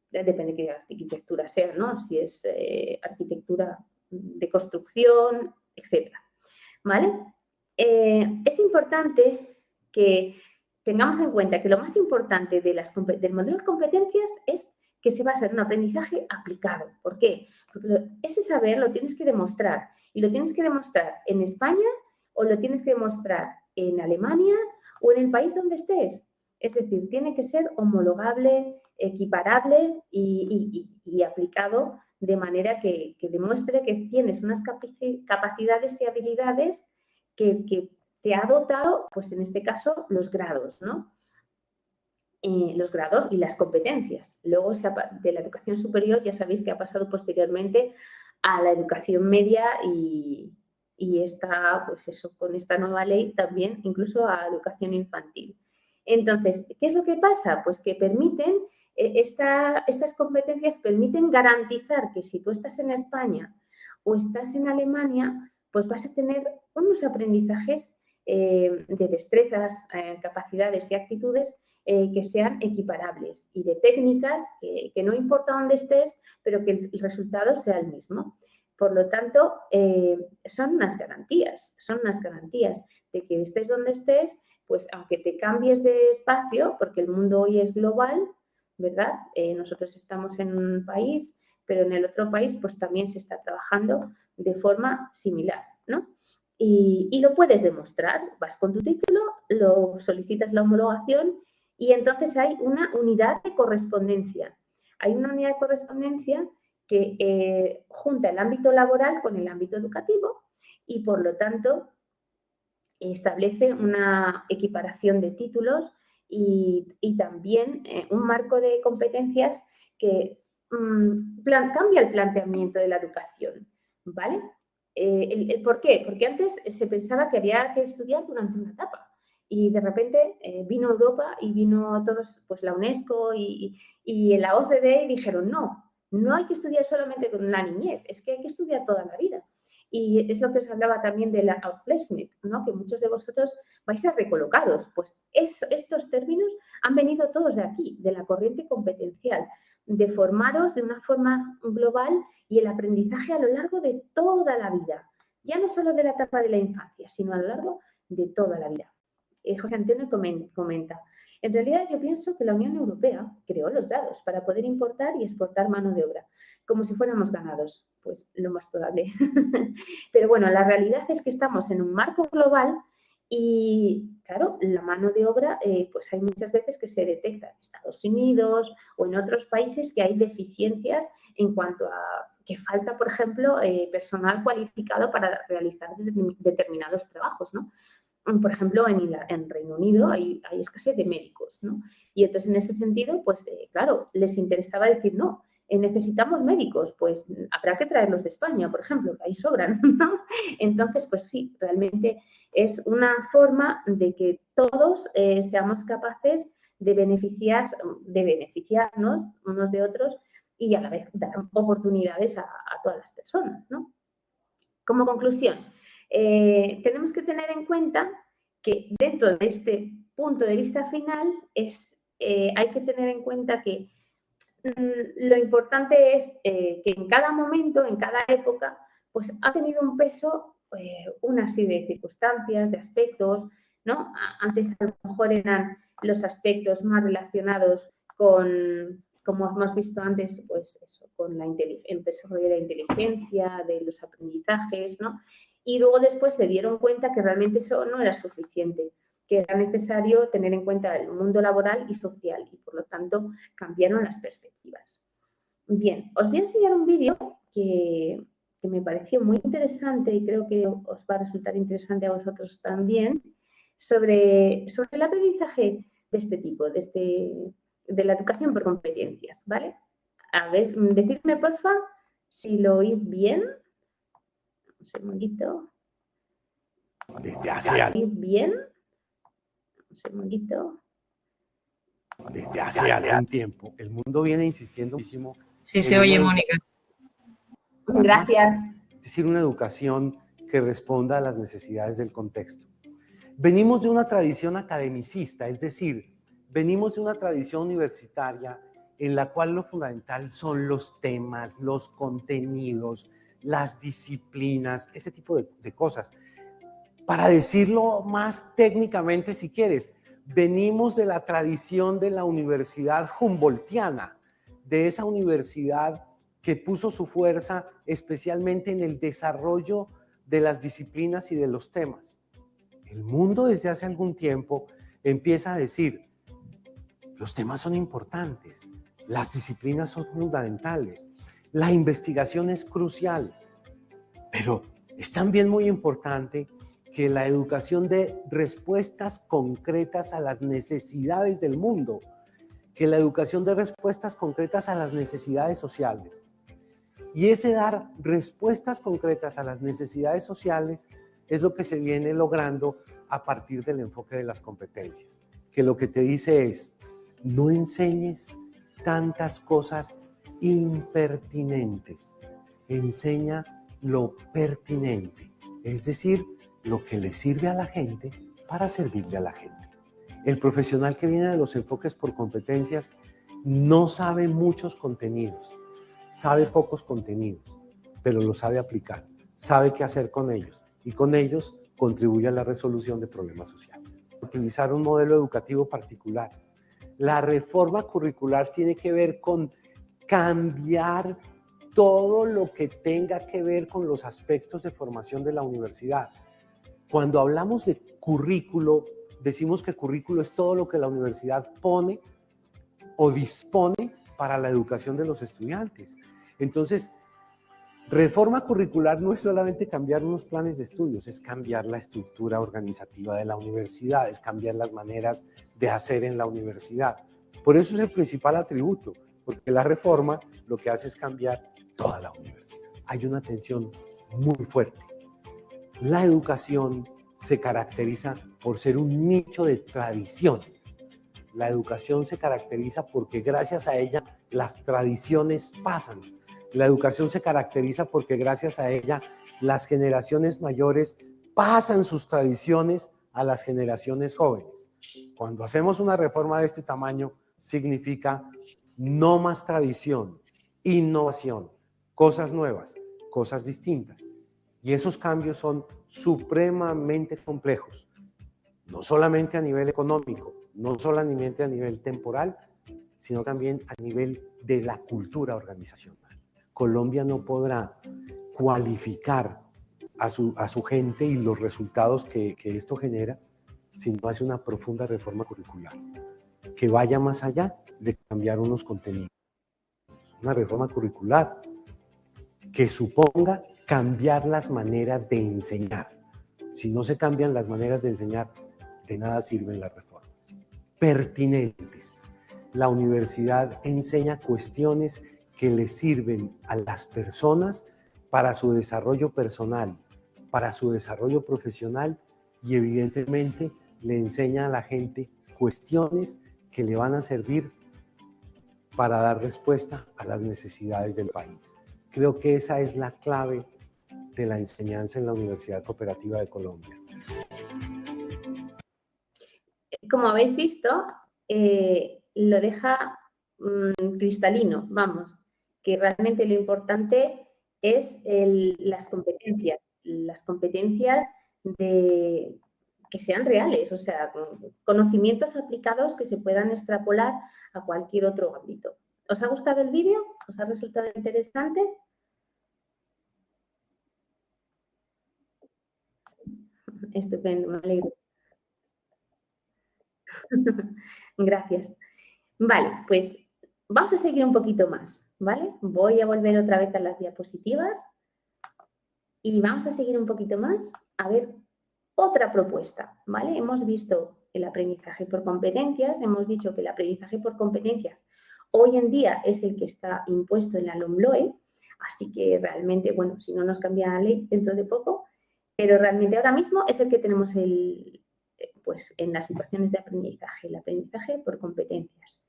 depende de qué arquitectura sea, ¿no? Si es arquitectura de construcción, etcétera, ¿vale? Es importante que tengamos en cuenta que lo más importante del modelo de competencias es que se basa en un aprendizaje aplicado. ¿Por qué? Porque ese saber lo tienes que demostrar, y lo tienes que demostrar en España o lo tienes que demostrar en Alemania o en el país donde estés. Es decir, tiene que ser homologable, equiparable y aplicado de manera que demuestre que tienes unas capacidades y habilidades que te ha dotado, pues en este caso, los grados, ¿no? Los grados y las competencias. Luego, de la educación superior, ya sabéis que ha pasado posteriormente a la educación media y está, pues eso, con esta nueva ley también, incluso a educación infantil. Entonces, ¿qué es lo que pasa? Pues que permiten, estas competencias permiten garantizar que si tú estás en España o estás en Alemania, pues vas a tener unos aprendizajes de destrezas, capacidades y actitudes que sean equiparables y de técnicas que no importa dónde estés, pero que el resultado sea el mismo. Por lo tanto, son unas garantías de que estés donde estés, pues aunque te cambies de espacio, porque el mundo hoy es global, ¿verdad? Nosotros estamos en un país, pero en el otro país pues también se está trabajando de forma similar, ¿no? Y lo puedes demostrar, vas con tu título, lo solicitas la homologación y entonces hay una unidad de correspondencia. Hay una unidad de correspondencia que junta el ámbito laboral con el ámbito educativo y, por lo tanto, establece una equiparación de títulos y también un marco de competencias que cambia el planteamiento de la educación, ¿vale? ¿Por qué? Porque antes se pensaba que había que estudiar durante una etapa y de repente vino Europa y vino todos, pues la UNESCO y la OCDE y dijeron no hay que estudiar solamente con la niñez, es que hay que estudiar toda la vida. Y es lo que os hablaba también de la outplacement, ¿no? Que muchos de vosotros vais a recolocaros. Pues estos términos han venido todos de aquí, de la corriente competencial, de formaros de una forma global y el aprendizaje a lo largo de toda la vida. Ya no solo de la etapa de la infancia, sino a lo largo de toda la vida. José Antonio comenta, en realidad yo pienso que la Unión Europea creó los grados para poder importar y exportar mano de obra, como si fuéramos ganados, pues lo más probable. Pero bueno, la realidad es que estamos en un marco global y, claro, la mano de obra, pues hay muchas veces que se detecta en Estados Unidos o en otros países que hay deficiencias en cuanto a que falta, por ejemplo, personal cualificado para realizar determinados trabajos, ¿no? Por ejemplo, en Reino Unido hay escasez de médicos, ¿no? Y entonces, en ese sentido, pues claro, les interesaba decir, no, necesitamos médicos, pues habrá que traerlos de España, por ejemplo, que ahí sobran, ¿no? Entonces, pues sí, realmente es una forma de que todos seamos capaces de beneficiarnos unos de otros y a la vez dar oportunidades a todas las personas, ¿no? Como conclusión, tenemos que tener en cuenta que dentro de este punto de vista final hay que tener en cuenta que lo importante es que en cada momento, en cada época, pues ha tenido un peso una serie de circunstancias, de aspectos, ¿no? Antes a lo mejor eran los aspectos más relacionados con, como hemos visto antes, pues eso, con el desarrollo de la inteligencia, de los aprendizajes, ¿no? Y luego después se dieron cuenta que realmente eso no era suficiente, que era necesario tener en cuenta el mundo laboral y social y, por lo tanto, cambiaron las perspectivas. Bien, os voy a enseñar un vídeo que me pareció muy interesante y creo que os va a resultar interesante a vosotros también, sobre el aprendizaje de este tipo, de la educación por competencias, ¿vale? A ver, decidme, porfa, si lo oís bien. Un segundito. Desde hace ¿Oís bien? Un segundito. Desde hace algún tiempo, el mundo viene insistiendo muchísimo. Sí, se oye, Mónica. Gracias. Es decir, una educación que responda a las necesidades del contexto. Venimos de una tradición academicista, es decir, venimos de una tradición universitaria en la cual lo fundamental son los temas, los contenidos, las disciplinas, ese tipo de cosas. Para decirlo más técnicamente, si quieres, venimos de la tradición de la universidad humboldtiana, de esa universidad que puso su fuerza especialmente en el desarrollo de las disciplinas y de los temas. El mundo desde hace algún tiempo empieza a decir, los temas son importantes, las disciplinas son fundamentales, la investigación es crucial, pero es también muy importante que la educación dé respuestas concretas a las necesidades del mundo, que la educación dé respuestas concretas a las necesidades sociales. Y ese dar respuestas concretas a las necesidades sociales es lo que se viene logrando a partir del enfoque de las competencias, que lo que te dice es, no enseñes tantas cosas impertinentes, enseña lo pertinente, es decir, lo que le sirve a la gente para servirle a la gente. El profesional que viene de los enfoques por competencias no sabe muchos contenidos, sabe pocos contenidos, pero lo sabe aplicar, sabe qué hacer con ellos y con ellos contribuye a la resolución de problemas sociales. Utilizar un modelo educativo particular. La reforma curricular tiene que ver con cambiar todo lo que tenga que ver con los aspectos de formación de la universidad. Cuando hablamos de currículo, decimos que currículo es todo lo que la universidad pone o dispone para la educación de los estudiantes. Entonces, reforma curricular no es solamente cambiar unos planes de estudios, es cambiar la estructura organizativa de la universidad, es cambiar las maneras de hacer en la universidad. Por eso es el principal atributo, porque la reforma lo que hace es cambiar toda la universidad. Hay una tensión muy fuerte. La educación se caracteriza por ser un nicho de tradición. La educación se caracteriza porque gracias a ella las tradiciones pasan. La educación se caracteriza porque gracias a ella las generaciones mayores pasan sus tradiciones a las generaciones jóvenes. Cuando hacemos una reforma de este tamaño, significa no más tradición, innovación, cosas nuevas, cosas distintas. Y esos cambios son supremamente complejos, no solamente a nivel económico, no solamente a nivel temporal, sino también a nivel de la cultura organizacional. Colombia no podrá cualificar a su gente y los resultados que esto genera si no hace una profunda reforma curricular, que vaya más allá de cambiar unos contenidos. Una reforma curricular que suponga cambiar las maneras de enseñar. Si no se cambian las maneras de enseñar, de nada sirven las reformas. Pertinentes. La universidad enseña cuestiones que le sirven a las personas para su desarrollo personal, para su desarrollo profesional y evidentemente le enseña a la gente cuestiones que le van a servir para dar respuesta a las necesidades del país. Creo que esa es la clave de la enseñanza en la Universidad Cooperativa de Colombia. Como habéis visto, lo deja cristalino, vamos, que realmente lo importante es las competencias que sean reales, o sea, conocimientos aplicados que se puedan extrapolar a cualquier otro ámbito. ¿Os ha gustado el vídeo? ¿Os ha resultado interesante? Estupendo, me alegro. Gracias. Vale, pues vamos a seguir un poquito más, ¿vale? Voy a volver otra vez a las diapositivas y vamos a seguir un poquito más a ver otra propuesta, ¿vale? Hemos visto el aprendizaje por competencias, hemos dicho que el aprendizaje por competencias hoy en día es el que está impuesto en la LOMLOE, así que realmente, bueno, si no nos cambia la ley dentro de poco, pero realmente ahora mismo es el que tenemos pues en las situaciones de aprendizaje, el aprendizaje por competencias.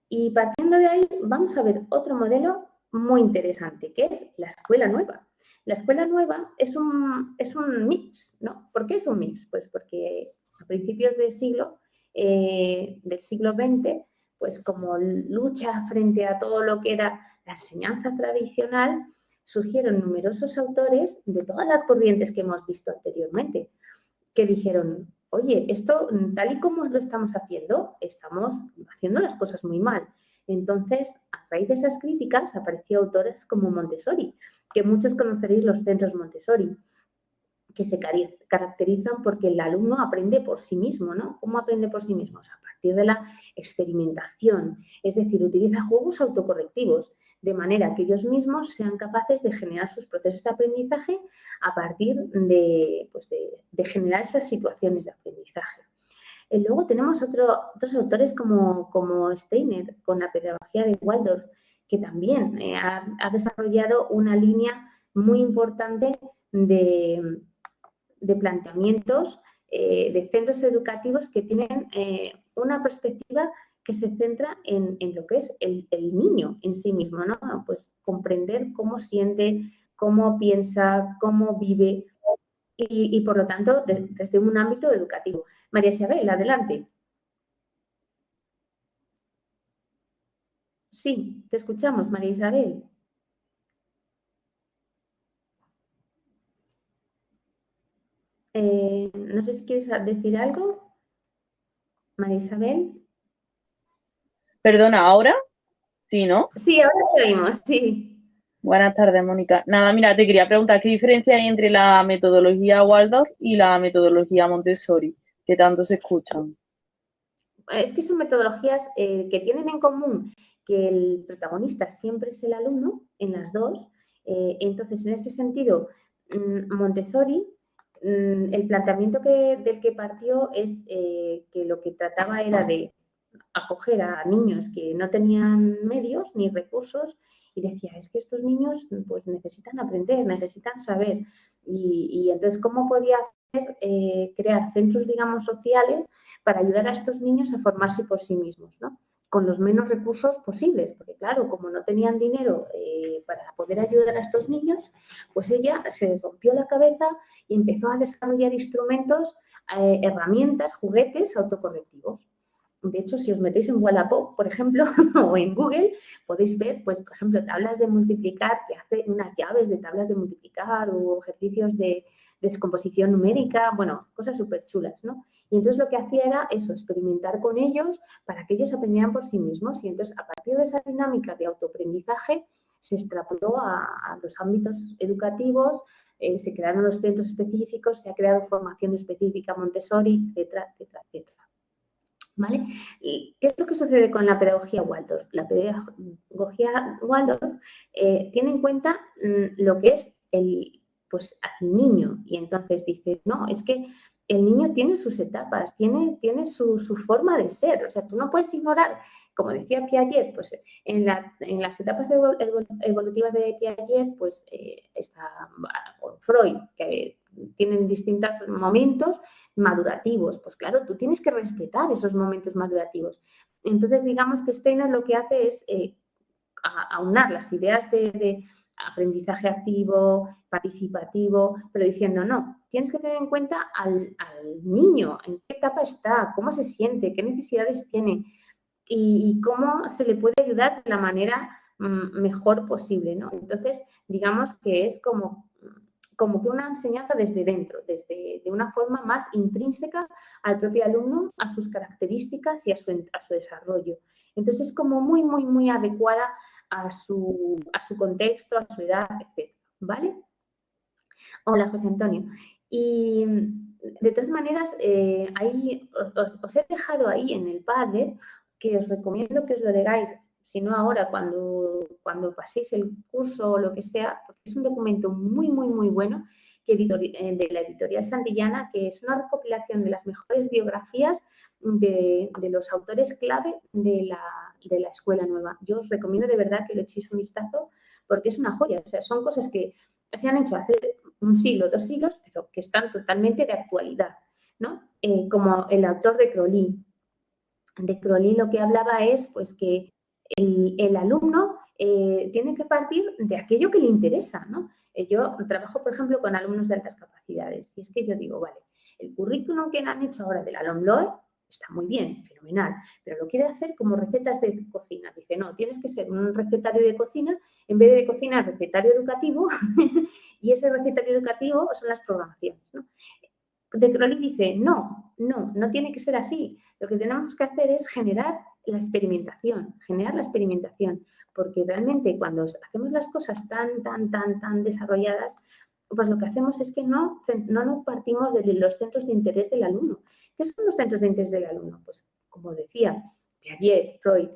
Y partiendo de ahí, vamos a ver otro modelo muy interesante, que es la escuela nueva. La escuela nueva es un mix, ¿no? ¿Por qué es un mix? Pues porque a principios del siglo XX, pues como lucha frente a todo lo que era la enseñanza tradicional, surgieron numerosos autores de todas las corrientes que hemos visto anteriormente, que dijeron, oye, esto tal y como lo estamos haciendo las cosas muy mal. Entonces, a raíz de esas críticas, apareció autores como Montessori, que muchos conoceréis los centros Montessori, que se caracterizan porque el alumno aprende por sí mismo, ¿no? ¿Cómo aprende por sí mismo? O sea, a partir de la experimentación, es decir, utiliza juegos autocorrectivos, de manera que ellos mismos sean capaces de generar sus procesos de aprendizaje a partir de, pues de generar esas situaciones de aprendizaje. Y luego tenemos otros autores como Steiner, con la pedagogía de Waldorf, que también ha desarrollado una línea muy importante de planteamientos de centros educativos que tienen una perspectiva que se centra en lo que es el niño en sí mismo, ¿no? Pues comprender cómo siente, cómo piensa, cómo vive y por lo tanto, desde un ámbito educativo. María Isabel, adelante. Sí, te escuchamos, María Isabel. No sé si quieres decir algo, María Isabel. Perdona, ¿ahora? Sí, ¿no? Sí, ahora te oímos, sí. Buenas tardes, Mónica. Nada, mira, te quería preguntar qué diferencia hay entre la metodología Waldorf y la metodología Montessori, que tanto se escuchan. Es que son metodologías que tienen en común que el protagonista siempre es el alumno en las dos. Entonces, en ese sentido, Montessori, el planteamiento del que partió es que lo que trataba era de acoger a niños que no tenían medios ni recursos y decía, es que estos niños pues necesitan aprender, necesitan saber. Y entonces, ¿cómo podía hacer, crear centros, digamos, sociales para ayudar a estos niños a formarse por sí mismos, ¿no? Con los menos recursos posibles, porque claro, como no tenían dinero para poder ayudar a estos niños, pues ella se rompió la cabeza y empezó a desarrollar instrumentos, herramientas, juguetes autocorrectivos. De hecho, si os metéis en Wallapop, por ejemplo, o en Google, podéis ver, pues, por ejemplo, tablas de multiplicar, que hace unas llaves de tablas de multiplicar o ejercicios de descomposición numérica, bueno, cosas súper chulas, ¿no? Y entonces lo que hacía era eso, experimentar con ellos para que ellos aprendieran por sí mismos. Y entonces, a partir de esa dinámica de autoaprendizaje, se extrapoló a los ámbitos educativos, se crearon los centros específicos, se ha creado formación específica Montessori, etcétera, etcétera, etcétera. ¿Vale? ¿Y qué es lo que sucede con la pedagogía Waldorf? La pedagogía Waldorf tiene en cuenta lo que es pues, al niño y entonces dice, no, es que el niño tiene sus etapas, tiene su forma de ser, o sea, tú no puedes ignorar, como decía Piaget, pues en las etapas evolutivas de Piaget, pues está Freud, que tienen distintos momentos madurativos. Pues claro, tú tienes que respetar esos momentos madurativos. Entonces, digamos que Steiner lo que hace es aunar las ideas de aprendizaje activo, participativo, pero diciendo, no, tienes que tener en cuenta al niño, en qué etapa está, cómo se siente, qué necesidades tiene y cómo se le puede ayudar de la manera mejor posible, ¿no? Entonces, digamos que es como que una enseñanza desde dentro, de una forma más intrínseca al propio alumno, a sus características y a su desarrollo. Entonces es como muy, muy, muy adecuada a su contexto, a su edad, etc. ¿Vale? Hola, José Antonio. Y de todas maneras, ahí, os he dejado ahí en el Padlet, que os recomiendo que os lo leáis, si no ahora, cuando paséis el curso o lo que sea, porque es un documento muy, muy, muy bueno de la editorial Santillana, que es una recopilación de las mejores biografías de los autores clave de la Escuela Nueva. Yo os recomiendo de verdad que lo echéis un vistazo porque es una joya. O sea, son cosas que se han hecho hace un siglo, 2 siglos, pero que están totalmente de actualidad, ¿no? Como el autor de Crowley. De Crowley lo que hablaba es pues que el alumno tiene que partir de aquello que le interesa, ¿no? Yo trabajo, por ejemplo, con alumnos de altas capacidades y es que yo digo, vale, el currículum que han hecho ahora de la LOMLOE está muy bien, fenomenal, pero lo quiere hacer como recetas de cocina. Dice, no, tienes que ser un recetario de cocina, en vez de cocina, recetario educativo, y ese recetario educativo son las programaciones, ¿no? De Crowley dice, no tiene que ser así. Lo que tenemos que hacer es generar la experimentación, generar la experimentación, porque realmente cuando hacemos las cosas tan desarrolladas, pues lo que hacemos es que no nos partimos de los centros de interés del alumno. ¿Qué son los centros de interés del alumno? Pues, como decía Piaget, Freud,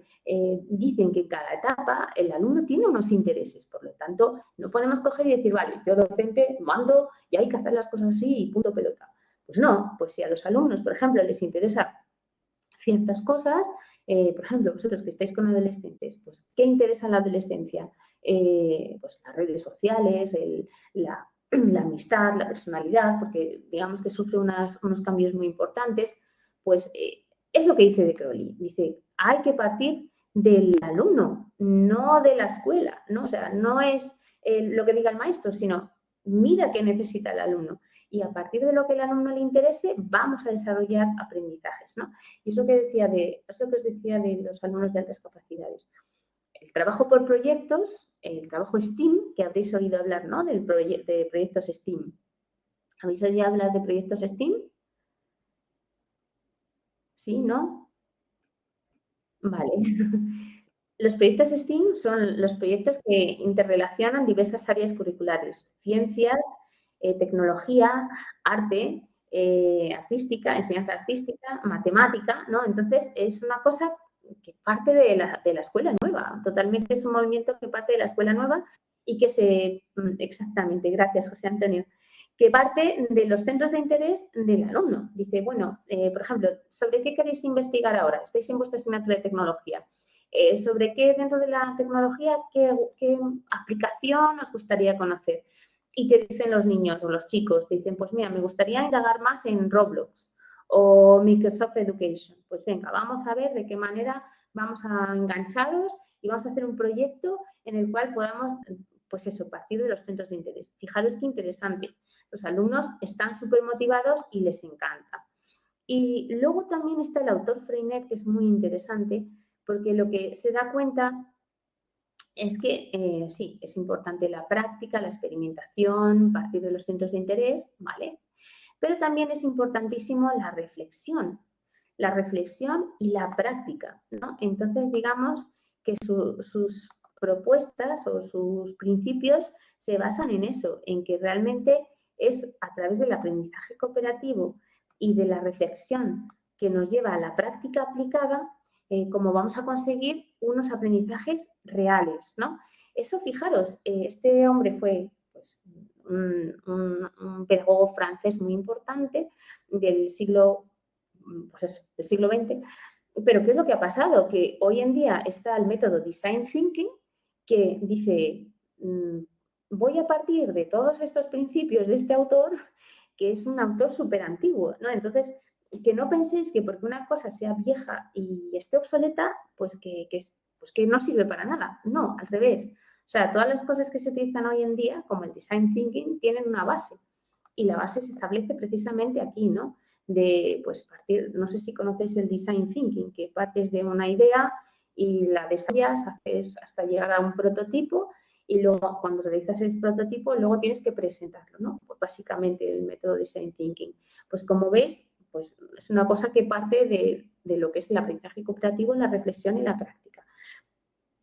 dicen que en cada etapa el alumno tiene unos intereses, por lo tanto, no podemos coger y decir, vale, yo docente mando y hay que hacer las cosas así y punto pelota. Pues no, pues si a los alumnos, por ejemplo, les interesa ciertas cosas, por ejemplo, vosotros que estáis con adolescentes, pues, ¿qué interesa en la adolescencia? Pues las redes sociales, la amistad, la personalidad, porque digamos que sufre unos cambios muy importantes, pues es lo que dice de Crowley. Dice, hay que partir del alumno, no de la escuela, ¿no? O sea, no es lo que diga el maestro, sino mira qué necesita el alumno. Y a partir de lo que el alumno le interese, vamos a desarrollar aprendizajes, ¿no? Y es lo que os decía de los alumnos de altas capacidades. El trabajo por proyectos, el trabajo STEAM, que habréis oído hablar, ¿no? De proyectos STEAM. ¿Habéis oído hablar de proyectos STEAM? ¿Sí? ¿No? Vale. Los proyectos STEAM son los proyectos que interrelacionan diversas áreas curriculares, ciencias, tecnología, arte, artística, enseñanza artística, matemática, ¿no? Entonces, es una cosa que parte de la escuela nueva, totalmente es un movimiento que parte de la escuela nueva y que exactamente, gracias José Antonio, que parte de los centros de interés del alumno. Dice, bueno, por ejemplo, ¿sobre qué queréis investigar ahora? Estáis en vuestra asignatura de tecnología. ¿Sobre qué dentro de la tecnología, qué aplicación os gustaría conocer? Y te dicen los niños o los chicos, te dicen, pues mira, me gustaría indagar más en Roblox o Microsoft Education. Pues venga, vamos a ver de qué manera vamos a engancharos y vamos a hacer un proyecto en el cual podamos, pues eso, partir de los centros de interés. Fijaros qué interesante. Los alumnos están súper motivados y les encanta. Y luego también está el autor Freinet, que es muy interesante, porque lo que se da cuenta es que sí, es importante la práctica, la experimentación, partir de los centros de interés, ¿vale? Pero también es importantísimo la reflexión y la práctica, ¿no? Entonces, digamos que sus propuestas o sus principios se basan en eso, en que realmente es a través del aprendizaje cooperativo y de la reflexión que nos lleva a la práctica aplicada, como vamos a conseguir unos aprendizajes reales, ¿no? Eso, fijaros, este hombre fue pues, un pedagogo francés muy importante del siglo, pues del siglo XX, pero ¿qué es lo que ha pasado? Que hoy en día está el método Design Thinking que dice, voy a partir de todos estos principios de este autor, que es un autor súper antiguo, ¿no? Entonces, que no penséis que porque una cosa sea vieja y esté obsoleta, pues que no sirve para nada. No, al revés. O sea, todas las cosas que se utilizan hoy en día, como el design thinking, tienen una base. Y la base se establece precisamente aquí, ¿no? De, pues, partir, no sé si conocéis el design thinking, que partes de una idea y la desarrollas, haces hasta llegar a un prototipo y luego cuando realizas el prototipo, luego tienes que presentarlo, ¿no? Pues básicamente el método design thinking. Pues como veis, pues es una cosa que parte de lo que es el aprendizaje cooperativo, la reflexión y la práctica.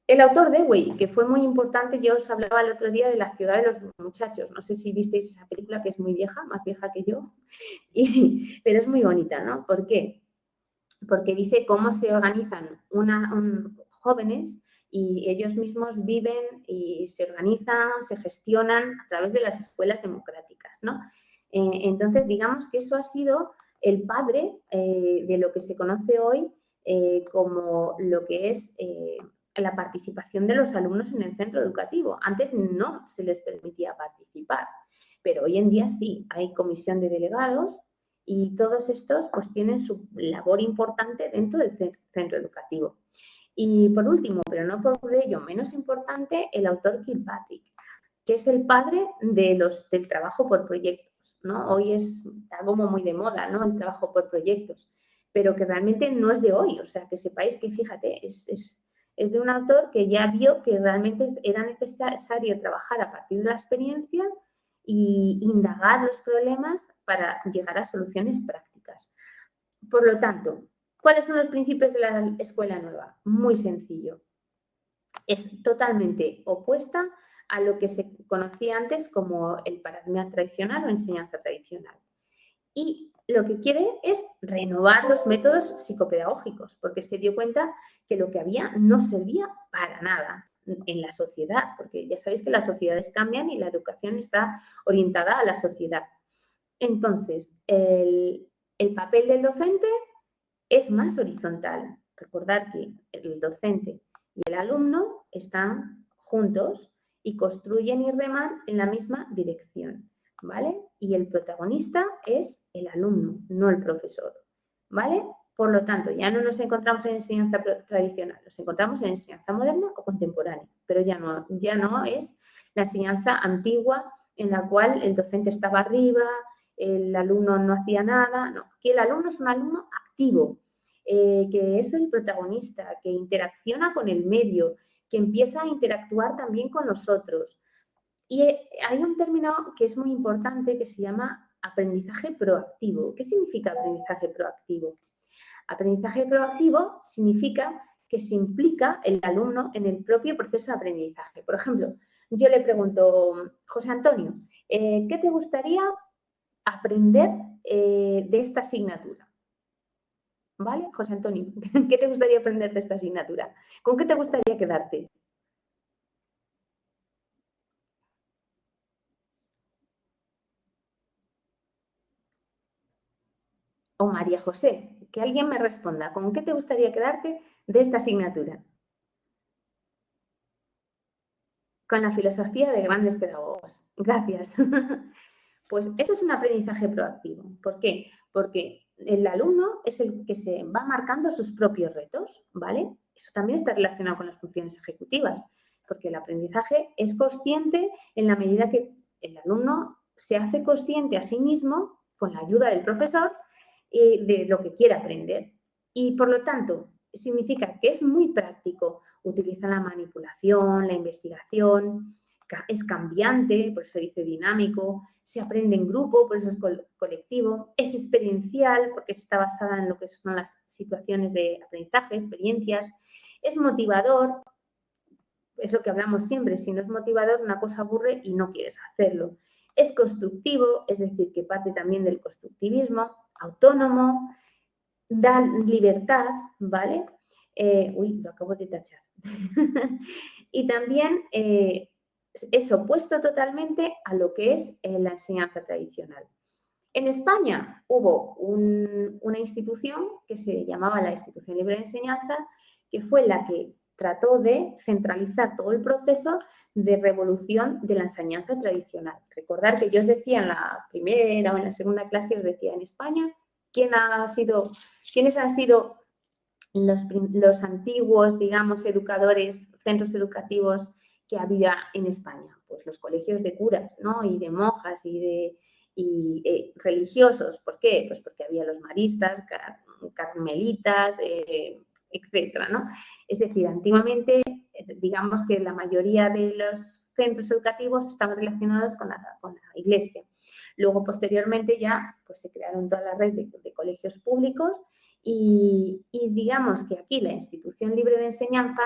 El autor Dewey, que fue muy importante, yo os hablaba el otro día de La ciudad de los muchachos. No sé si visteis esa película, que es muy vieja, más vieja que yo, pero es muy bonita, ¿no? ¿Por qué? Porque dice cómo se organizan jóvenes y ellos mismos viven y se organizan, se gestionan a través de las escuelas democráticas, ¿no? Entonces, digamos que eso ha sido el padre de lo que se conoce hoy como lo que es la participación de los alumnos en el centro educativo. Antes no se les permitía participar, pero hoy en día sí, hay comisión de delegados y todos estos pues tienen su labor importante dentro del centro educativo. Y por último, pero no por ello menos importante, el autor Kilpatrick, que es el padre del trabajo por proyectos, ¿no? Hoy está como muy de moda, ¿no? El trabajo por proyectos, pero que realmente no es de hoy, o sea, que sepáis que, fíjate, es de un autor que ya vio que realmente era necesario trabajar a partir de la experiencia y indagar los problemas para llegar a soluciones prácticas. Por lo tanto, ¿Cuáles son los principios de la escuela nueva? Muy sencillo. Es totalmente opuesta a lo que se conocía antes como el paradigma tradicional o enseñanza tradicional. Y lo que quiere es renovar los métodos psicopedagógicos, porque se dio cuenta que lo que había no servía para nada en la sociedad, porque ya sabéis que las sociedades cambian y la educación está orientada a la sociedad. Entonces, el papel del docente es más horizontal. Recordad que el docente y el alumno están juntos y construyen y reman en la misma dirección, ¿vale? Y el protagonista es el alumno, no el profesor, ¿vale? Por lo tanto, ya no nos encontramos en enseñanza tradicional, nos encontramos en enseñanza moderna o contemporánea, pero ya no es la enseñanza antigua en la cual el docente estaba arriba, el alumno no hacía nada, no, que el alumno es un alumno activo, que es el protagonista, que interacciona con el medio, que empieza a interactuar también con los otros. Y hay un término que es muy importante que se llama aprendizaje proactivo. ¿Qué significa aprendizaje proactivo? Aprendizaje proactivo significa que se implica el alumno en el propio proceso de aprendizaje. Por ejemplo, yo le pregunto, José Antonio, ¿qué te gustaría aprender de esta asignatura? ¿Vale, José Antonio? ¿Qué te gustaría aprender de esta asignatura? ¿Con qué te gustaría quedarte? O María José, que alguien me responda, ¿con qué te gustaría quedarte de esta asignatura? Con la filosofía de grandes pedagogos. Gracias. Pues eso es un aprendizaje proactivo. ¿Por qué? Porque el alumno es el que se va marcando sus propios retos, ¿vale? Eso también está relacionado con las funciones ejecutivas, porque el aprendizaje es consciente en la medida que el alumno se hace consciente a sí mismo, con la ayuda del profesor, de lo que quiere aprender. Y por lo tanto, significa que es muy práctico, utiliza la manipulación, la investigación, es cambiante, por eso dice dinámico, se aprende en grupo, por eso es colectivo, es experiencial, porque está basada en lo que son las situaciones de aprendizaje, experiencias, es motivador, es lo que hablamos siempre, si no es motivador una cosa aburre y no quieres hacerlo. Es constructivo, es decir, que parte también del constructivismo, autónomo, da libertad, ¿vale? Lo acabo de tachar. Y también es opuesto totalmente a lo que es la enseñanza tradicional. En España hubo una institución que se llamaba la Institución Libre de Enseñanza, que fue la que trató de centralizar todo el proceso de revolución de la enseñanza tradicional. Recordar que yo os decía en la primera o en la segunda clase, os decía en España, ¿quiénes han sido los antiguos, digamos, educadores, centros educativos que había en España? Pues los colegios de curas, ¿no? Y de monjas y religiosos. ¿Por qué? Pues porque había los maristas, carmelitas, etcétera, ¿no? Es decir, antiguamente, digamos que la mayoría de los centros educativos estaban relacionados con la iglesia. Luego, posteriormente, ya pues, se crearon toda la red de colegios públicos y digamos que aquí la institución libre de enseñanza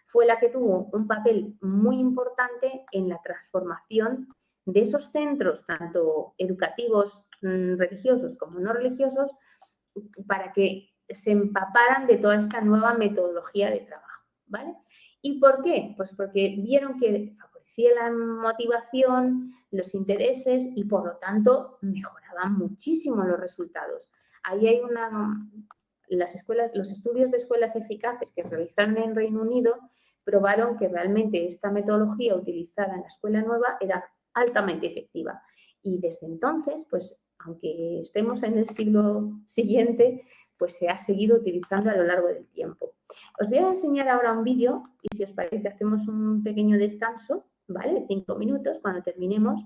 fue la que tuvo un papel muy importante en la transformación de esos centros, tanto educativos, religiosos como no religiosos, para que se empaparan de toda esta nueva metodología de trabajo, ¿vale? ¿Y por qué? Pues porque vieron que favorecía la motivación, los intereses y por lo tanto mejoraban muchísimo los resultados. Ahí hay los estudios de escuelas eficaces que realizaron en Reino Unido probaron que realmente esta metodología utilizada en la escuela nueva era altamente efectiva. Y desde entonces, pues aunque estemos en el siglo siguiente, pues se ha seguido utilizando a lo largo del tiempo. Os voy a enseñar ahora un vídeo y si os parece hacemos un pequeño descanso, ¿vale? De 5 minutos cuando terminemos,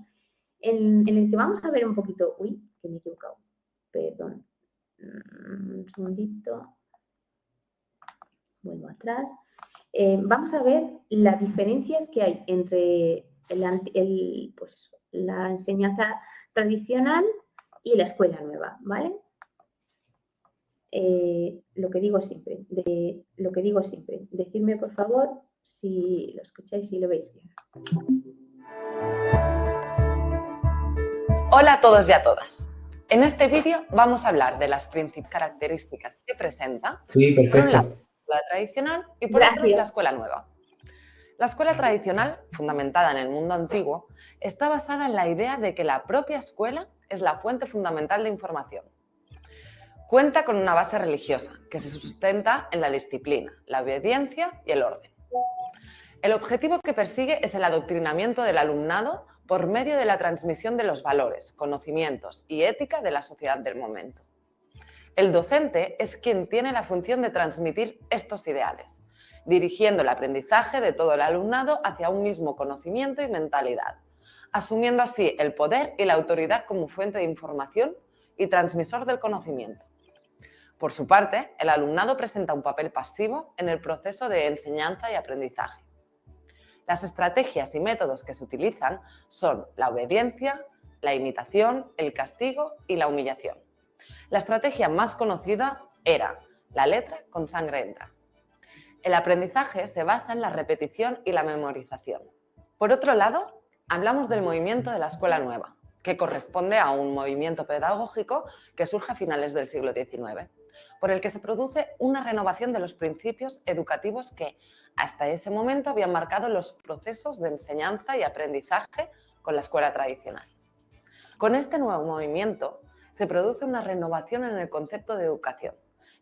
en el que vamos a ver un poquito... Uy, que me he equivocado. Perdón. Un segundito. Vuelvo atrás. Vamos a ver las diferencias que hay entre la enseñanza tradicional y la escuela nueva, ¿vale? lo que digo siempre, decidme por favor si lo escucháis y lo veis bien. Hola a todos y a todas. En este vídeo vamos a hablar de las principales características que presenta, Sí, por un lado, perfecto. la escuela tradicional y por otro, Gracias. la escuela nueva. La escuela tradicional, fundamentada en el mundo antiguo, está basada en la idea de que la propia escuela es la fuente fundamental de información. Cuenta con una base religiosa que se sustenta en la disciplina, la obediencia y el orden. El objetivo que persigue es el adoctrinamiento del alumnado por medio de la transmisión de los valores, conocimientos y ética de la sociedad del momento. El docente es quien tiene la función de transmitir estos ideales, dirigiendo el aprendizaje de todo el alumnado hacia un mismo conocimiento y mentalidad, asumiendo así el poder y la autoridad como fuente de información y transmisor del conocimiento. Por su parte, el alumnado presenta un papel pasivo en el proceso de enseñanza y aprendizaje. Las estrategias y métodos que se utilizan son la obediencia, la imitación, el castigo y la humillación. La estrategia más conocida era la letra con sangre entra. El aprendizaje se basa en la repetición y la memorización. Por otro lado, hablamos del movimiento de la escuela nueva, que corresponde a un movimiento pedagógico que surge a finales del siglo XIX, por el que se produce una renovación de los principios educativos que hasta ese momento habían marcado los procesos de enseñanza y aprendizaje con la escuela tradicional. Con este nuevo movimiento se produce una renovación en el concepto de educación,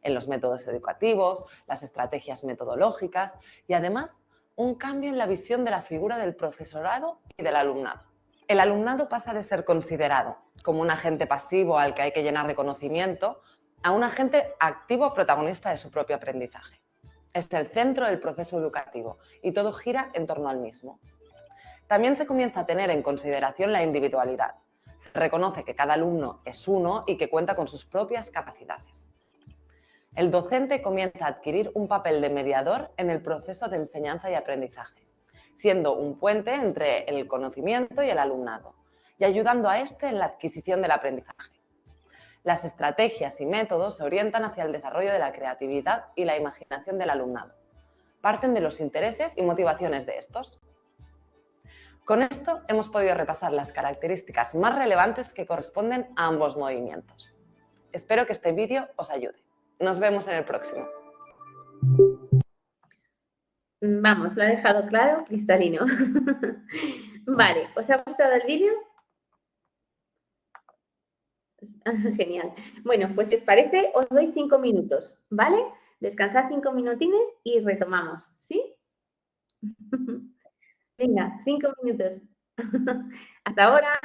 en los métodos educativos, las estrategias metodológicas y además un cambio en la visión de la figura del profesorado y del alumnado. El alumnado pasa de ser considerado como un agente pasivo al que hay que llenar de conocimiento a un agente activo protagonista de su propio aprendizaje. Es el centro del proceso educativo y todo gira en torno al mismo. También se comienza a tener en consideración la individualidad. Se reconoce que cada alumno es uno y que cuenta con sus propias capacidades. El docente comienza a adquirir un papel de mediador en el proceso de enseñanza y aprendizaje, siendo un puente entre el conocimiento y el alumnado, y ayudando a este en la adquisición del aprendizaje. Las estrategias y métodos se orientan hacia el desarrollo de la creatividad y la imaginación del alumnado. Parten de los intereses y motivaciones de estos. Con esto hemos podido repasar las características más relevantes que corresponden a ambos movimientos. Espero que este vídeo os ayude. Nos vemos en el próximo. Vamos, lo ha dejado claro, cristalino. Vale, ¿os ha gustado el vídeo? Genial. Bueno, pues si os parece, os doy 5 minutos, ¿vale? Descansad 5 minutines y retomamos, ¿sí? Venga, 5 minutos. Hasta ahora.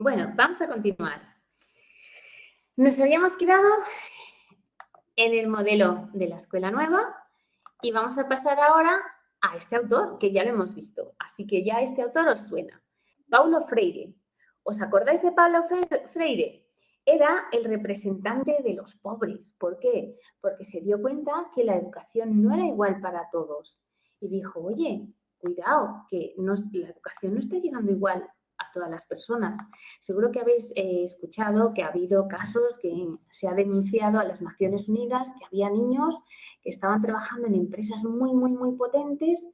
Bueno, vamos a continuar. Nos habíamos quedado en el modelo de la escuela nueva y vamos a pasar ahora a este autor, que ya lo hemos visto. Así que ya este autor os suena. Paulo Freire. ¿Os acordáis de Paulo Freire? Era el representante de los pobres. ¿Por qué? Porque se dio cuenta que la educación no era igual para todos. Y dijo, oye, cuidado, que la educación no está llegando igual a todas las personas. Seguro que habéis escuchado que ha habido casos que se ha denunciado a las Naciones Unidas que había niños que estaban trabajando en empresas muy, muy, muy potentes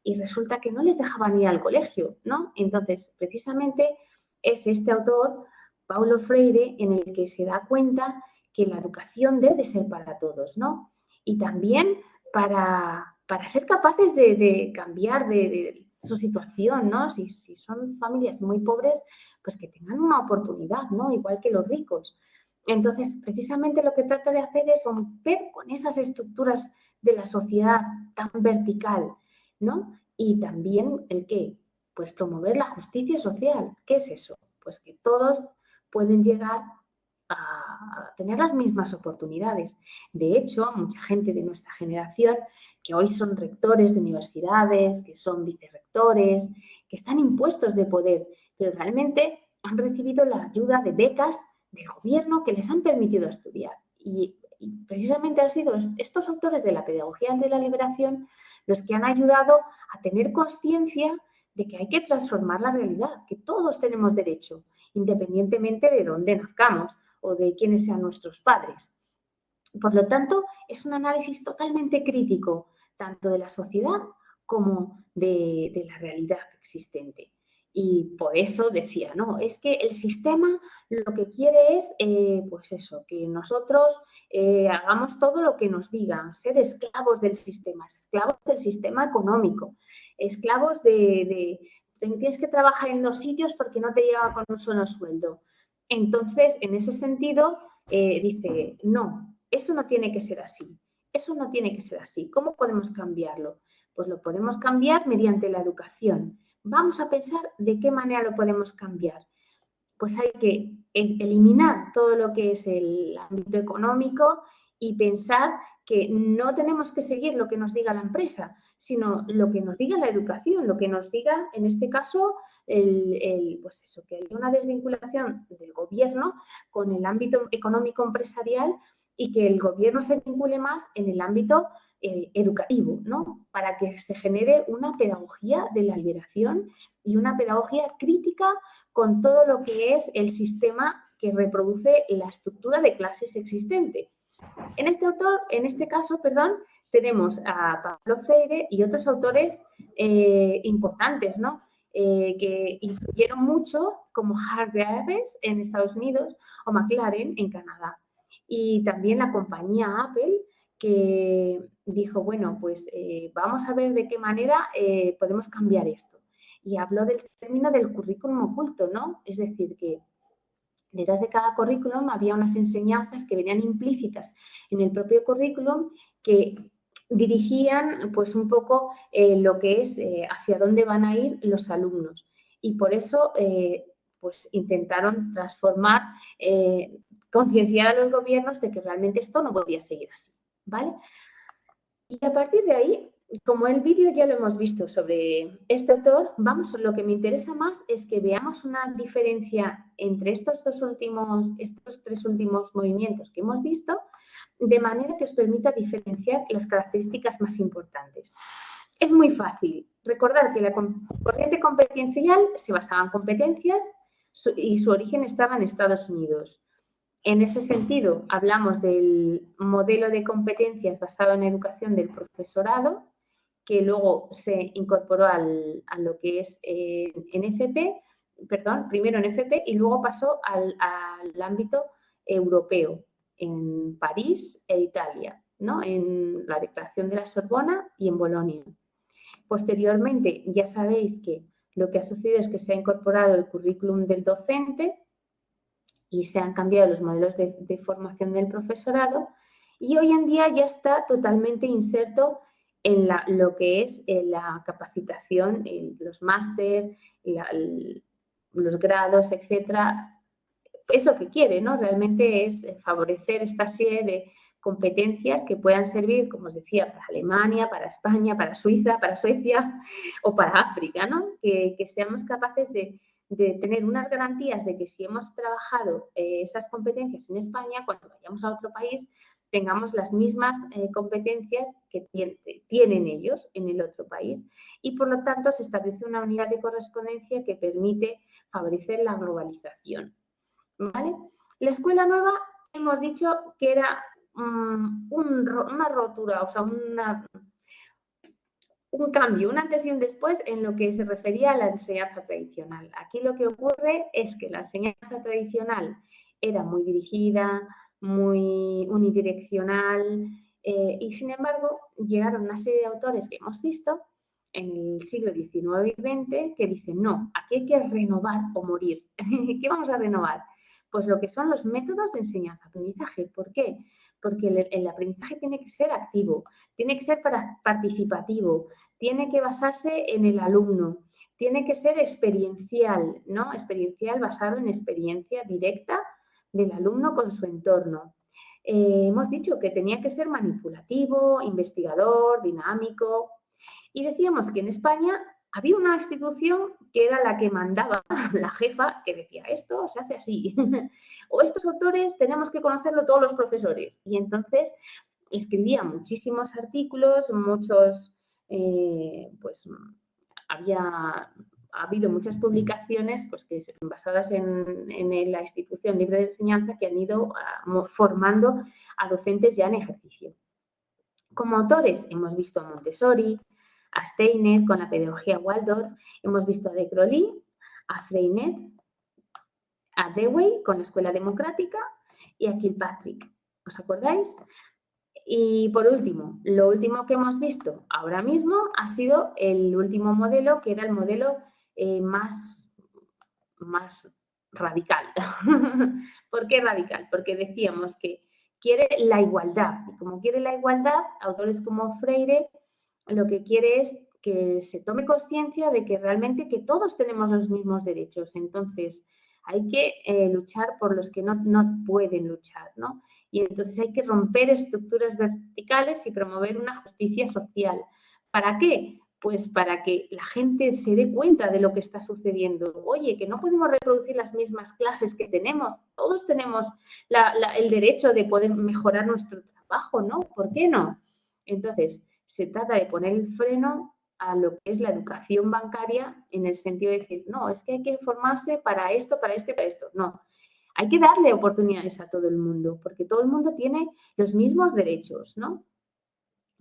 y resulta que no les dejaban ir al colegio, ¿no? Entonces, precisamente es este autor, Paulo Freire, en el que se da cuenta que la educación debe ser para todos, ¿no? Y también para ser capaces de cambiar de su situación, ¿no? Si son familias muy pobres, pues que tengan una oportunidad, ¿no? Igual que los ricos. Entonces, precisamente lo que trata de hacer es romper con esas estructuras de la sociedad tan vertical, ¿no? Y también el qué, pues promover la justicia social. ¿Qué es eso? Pues que todos pueden llegar a tener las mismas oportunidades. De hecho, mucha gente de nuestra generación que hoy son rectores de universidades, que son vicerrectores, que están en puestos de poder, pero realmente han recibido la ayuda de becas del gobierno que les han permitido estudiar. Y precisamente han sido estos autores de la pedagogía de la liberación los que han ayudado a tener conciencia de que hay que transformar la realidad, que todos tenemos derecho, independientemente de dónde nazcamos o de quiénes sean nuestros padres. Por lo tanto, es un análisis totalmente crítico, tanto de la sociedad como de la realidad existente. Y por eso decía, no, es que el sistema lo que quiere es, pues eso, que nosotros hagamos todo lo que nos digan, ser esclavos del sistema económico, esclavos tienes que trabajar en los sitios porque no te llega con un solo sueldo. Entonces, en ese sentido, dice, no, eso no tiene que ser así, eso no tiene que ser así. ¿Cómo podemos cambiarlo? Pues lo podemos cambiar mediante la educación. Vamos a pensar de qué manera lo podemos cambiar. Pues hay que eliminar todo lo que es el ámbito económico y pensar que no tenemos que seguir lo que nos diga la empresa, sino lo que nos diga la educación, lo que nos diga, en este caso, pues eso, que hay una desvinculación del gobierno con el ámbito económico empresarial y que el gobierno se vincule más en el ámbito educativo, ¿no? Para que se genere una pedagogía de la liberación y una pedagogía crítica con todo lo que es el sistema que reproduce la estructura de clases existente. En este caso, tenemos a Paulo Freire y otros autores importantes, ¿no? Que influyeron mucho, como Hargreaves en Estados Unidos o McLaren en Canadá. Y también la compañía Apple, que dijo, bueno, pues vamos a ver de qué manera podemos cambiar esto. Y habló del término del currículum oculto, ¿no? Es decir, que detrás de cada currículum había unas enseñanzas que venían implícitas en el propio currículum que dirigían pues un poco lo que es hacia dónde van a ir los alumnos. Y por eso pues intentaron transformar, concienciar a los gobiernos de que realmente esto no podía seguir así, ¿vale? Y a partir de ahí, como el vídeo ya lo hemos visto sobre este autor, lo que me interesa más es que veamos una diferencia entre estos tres últimos movimientos que hemos visto, de manera que os permita diferenciar las características más importantes. Es muy fácil. Recordar que la corriente competencial se basaba en competencias y su origen estaba en Estados Unidos. En ese sentido, hablamos del modelo de competencias basado en educación del profesorado, que luego se incorporó a lo que es primero en FP y luego pasó al ámbito europeo, en París e Italia, ¿no? En la Declaración de la Sorbona y en Bolonia. Posteriormente, ya sabéis que lo que ha sucedido es que se ha incorporado el currículum del docente y se han cambiado los modelos de formación del profesorado y hoy en día ya está totalmente inserto en lo que es la capacitación, en los máster, los grados, etcétera, es lo que quiere, ¿no? Realmente es favorecer esta serie de competencias que puedan servir, como os decía, para Alemania, para España, para Suiza, para Suecia o para África, ¿no? Que seamos capaces de tener unas garantías de que si hemos trabajado esas competencias en España, cuando vayamos a otro país, tengamos las mismas competencias que tienen ellos en el otro país. Y por lo tanto se establece una unidad de correspondencia que permite favorecer la globalización. ¿Vale? La escuela nueva hemos dicho que era una rotura, o sea, un cambio, un antes y un después en lo que se refería a la enseñanza tradicional. Aquí lo que ocurre es que la enseñanza tradicional era muy dirigida, muy unidireccional, y sin embargo llegaron una serie de autores que hemos visto en el siglo XIX y XX que dicen, no, aquí hay que renovar o morir. ¿Qué vamos a renovar? Pues lo que son los métodos de enseñanza-aprendizaje. ¿Por qué? Porque el aprendizaje tiene que ser activo, tiene que ser participativo, tiene que basarse en el alumno, tiene que ser experiencial, ¿no? Experiencial basado en experiencia directa del alumno con su entorno. Hemos dicho que tenía que ser manipulativo, investigador, dinámico. Y decíamos que en España había una institución que era la que mandaba, la jefa, que decía, esto se hace así. O estos autores tenemos que conocerlo todos los profesores. Y entonces escribía muchísimos artículos, muchos, pues ha habido muchas publicaciones pues, que basadas en la institución libre de enseñanza que han ido formando a docentes ya en ejercicio. Como autores hemos visto a Montessori, a Steiner con la pedagogía Waldorf, hemos visto a de Crowley, a Freinet, a Dewey con la escuela democrática y a Kilpatrick. ¿Os acordáis? Y por último, lo último que hemos visto ahora mismo ha sido el último modelo, que era el modelo más radical. ¿Por qué radical? Porque decíamos que quiere la igualdad. Y como quiere la igualdad, autores como Freire lo que quiere es que se tome conciencia de que realmente que todos tenemos los mismos derechos. Entonces, hay que luchar por los que no pueden luchar, ¿no? Y entonces hay que romper estructuras verticales y promover una justicia social. ¿Para qué? Pues para que la gente se dé cuenta de lo que está sucediendo. Oye, que no podemos reproducir las mismas clases que tenemos. Todos tenemos el derecho de poder mejorar nuestro trabajo, ¿no? ¿Por qué no? Entonces, se trata de poner el freno a lo que es la educación bancaria en el sentido de decir, no, es que hay que formarse para esto, para esto y para esto. No, hay que darle oportunidades a todo el mundo, porque todo el mundo tiene los mismos derechos, ¿no?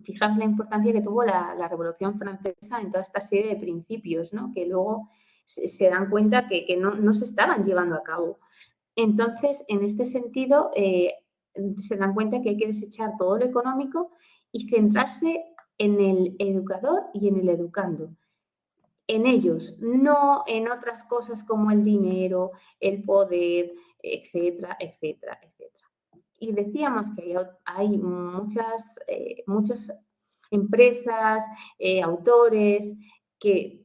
Fijaos la importancia que tuvo la Revolución Francesa en toda esta serie de principios, ¿no? Que luego se dan cuenta que no se estaban llevando a cabo. Entonces, en este sentido, se dan cuenta que hay que desechar todo lo económico y centrarse en el educador y en el educando. En ellos, no en otras cosas como el dinero, el poder, etcétera, etcétera, etcétera. Y decíamos que hay muchas empresas, autores que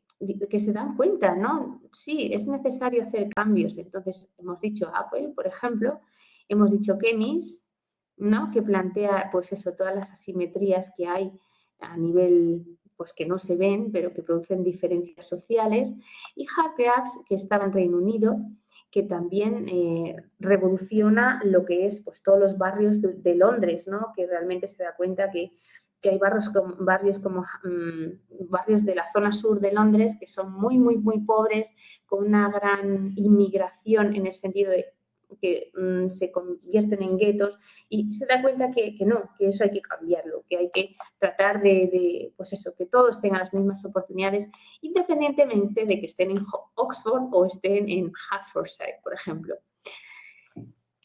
se dan cuenta, ¿no? Sí, es necesario hacer cambios. Entonces, hemos dicho Apple, por ejemplo, hemos dicho Kemis, ¿no? Que plantea, pues eso, todas las asimetrías que hay a nivel, pues que no se ven, pero que producen diferencias sociales. Y Hargreaves, que estaba en Reino Unido, que también revoluciona lo que es pues, todos los barrios de Londres, ¿no? Que realmente se da cuenta que hay barrios de la zona sur de Londres que son muy, muy, muy pobres, con una gran inmigración en el sentido de que se convierten en guetos, y se da cuenta que no, que eso hay que cambiarlo, que hay que tratar pues eso, que todos tengan las mismas oportunidades, independientemente de que estén en Oxford o estén en Hertfordshire, por ejemplo.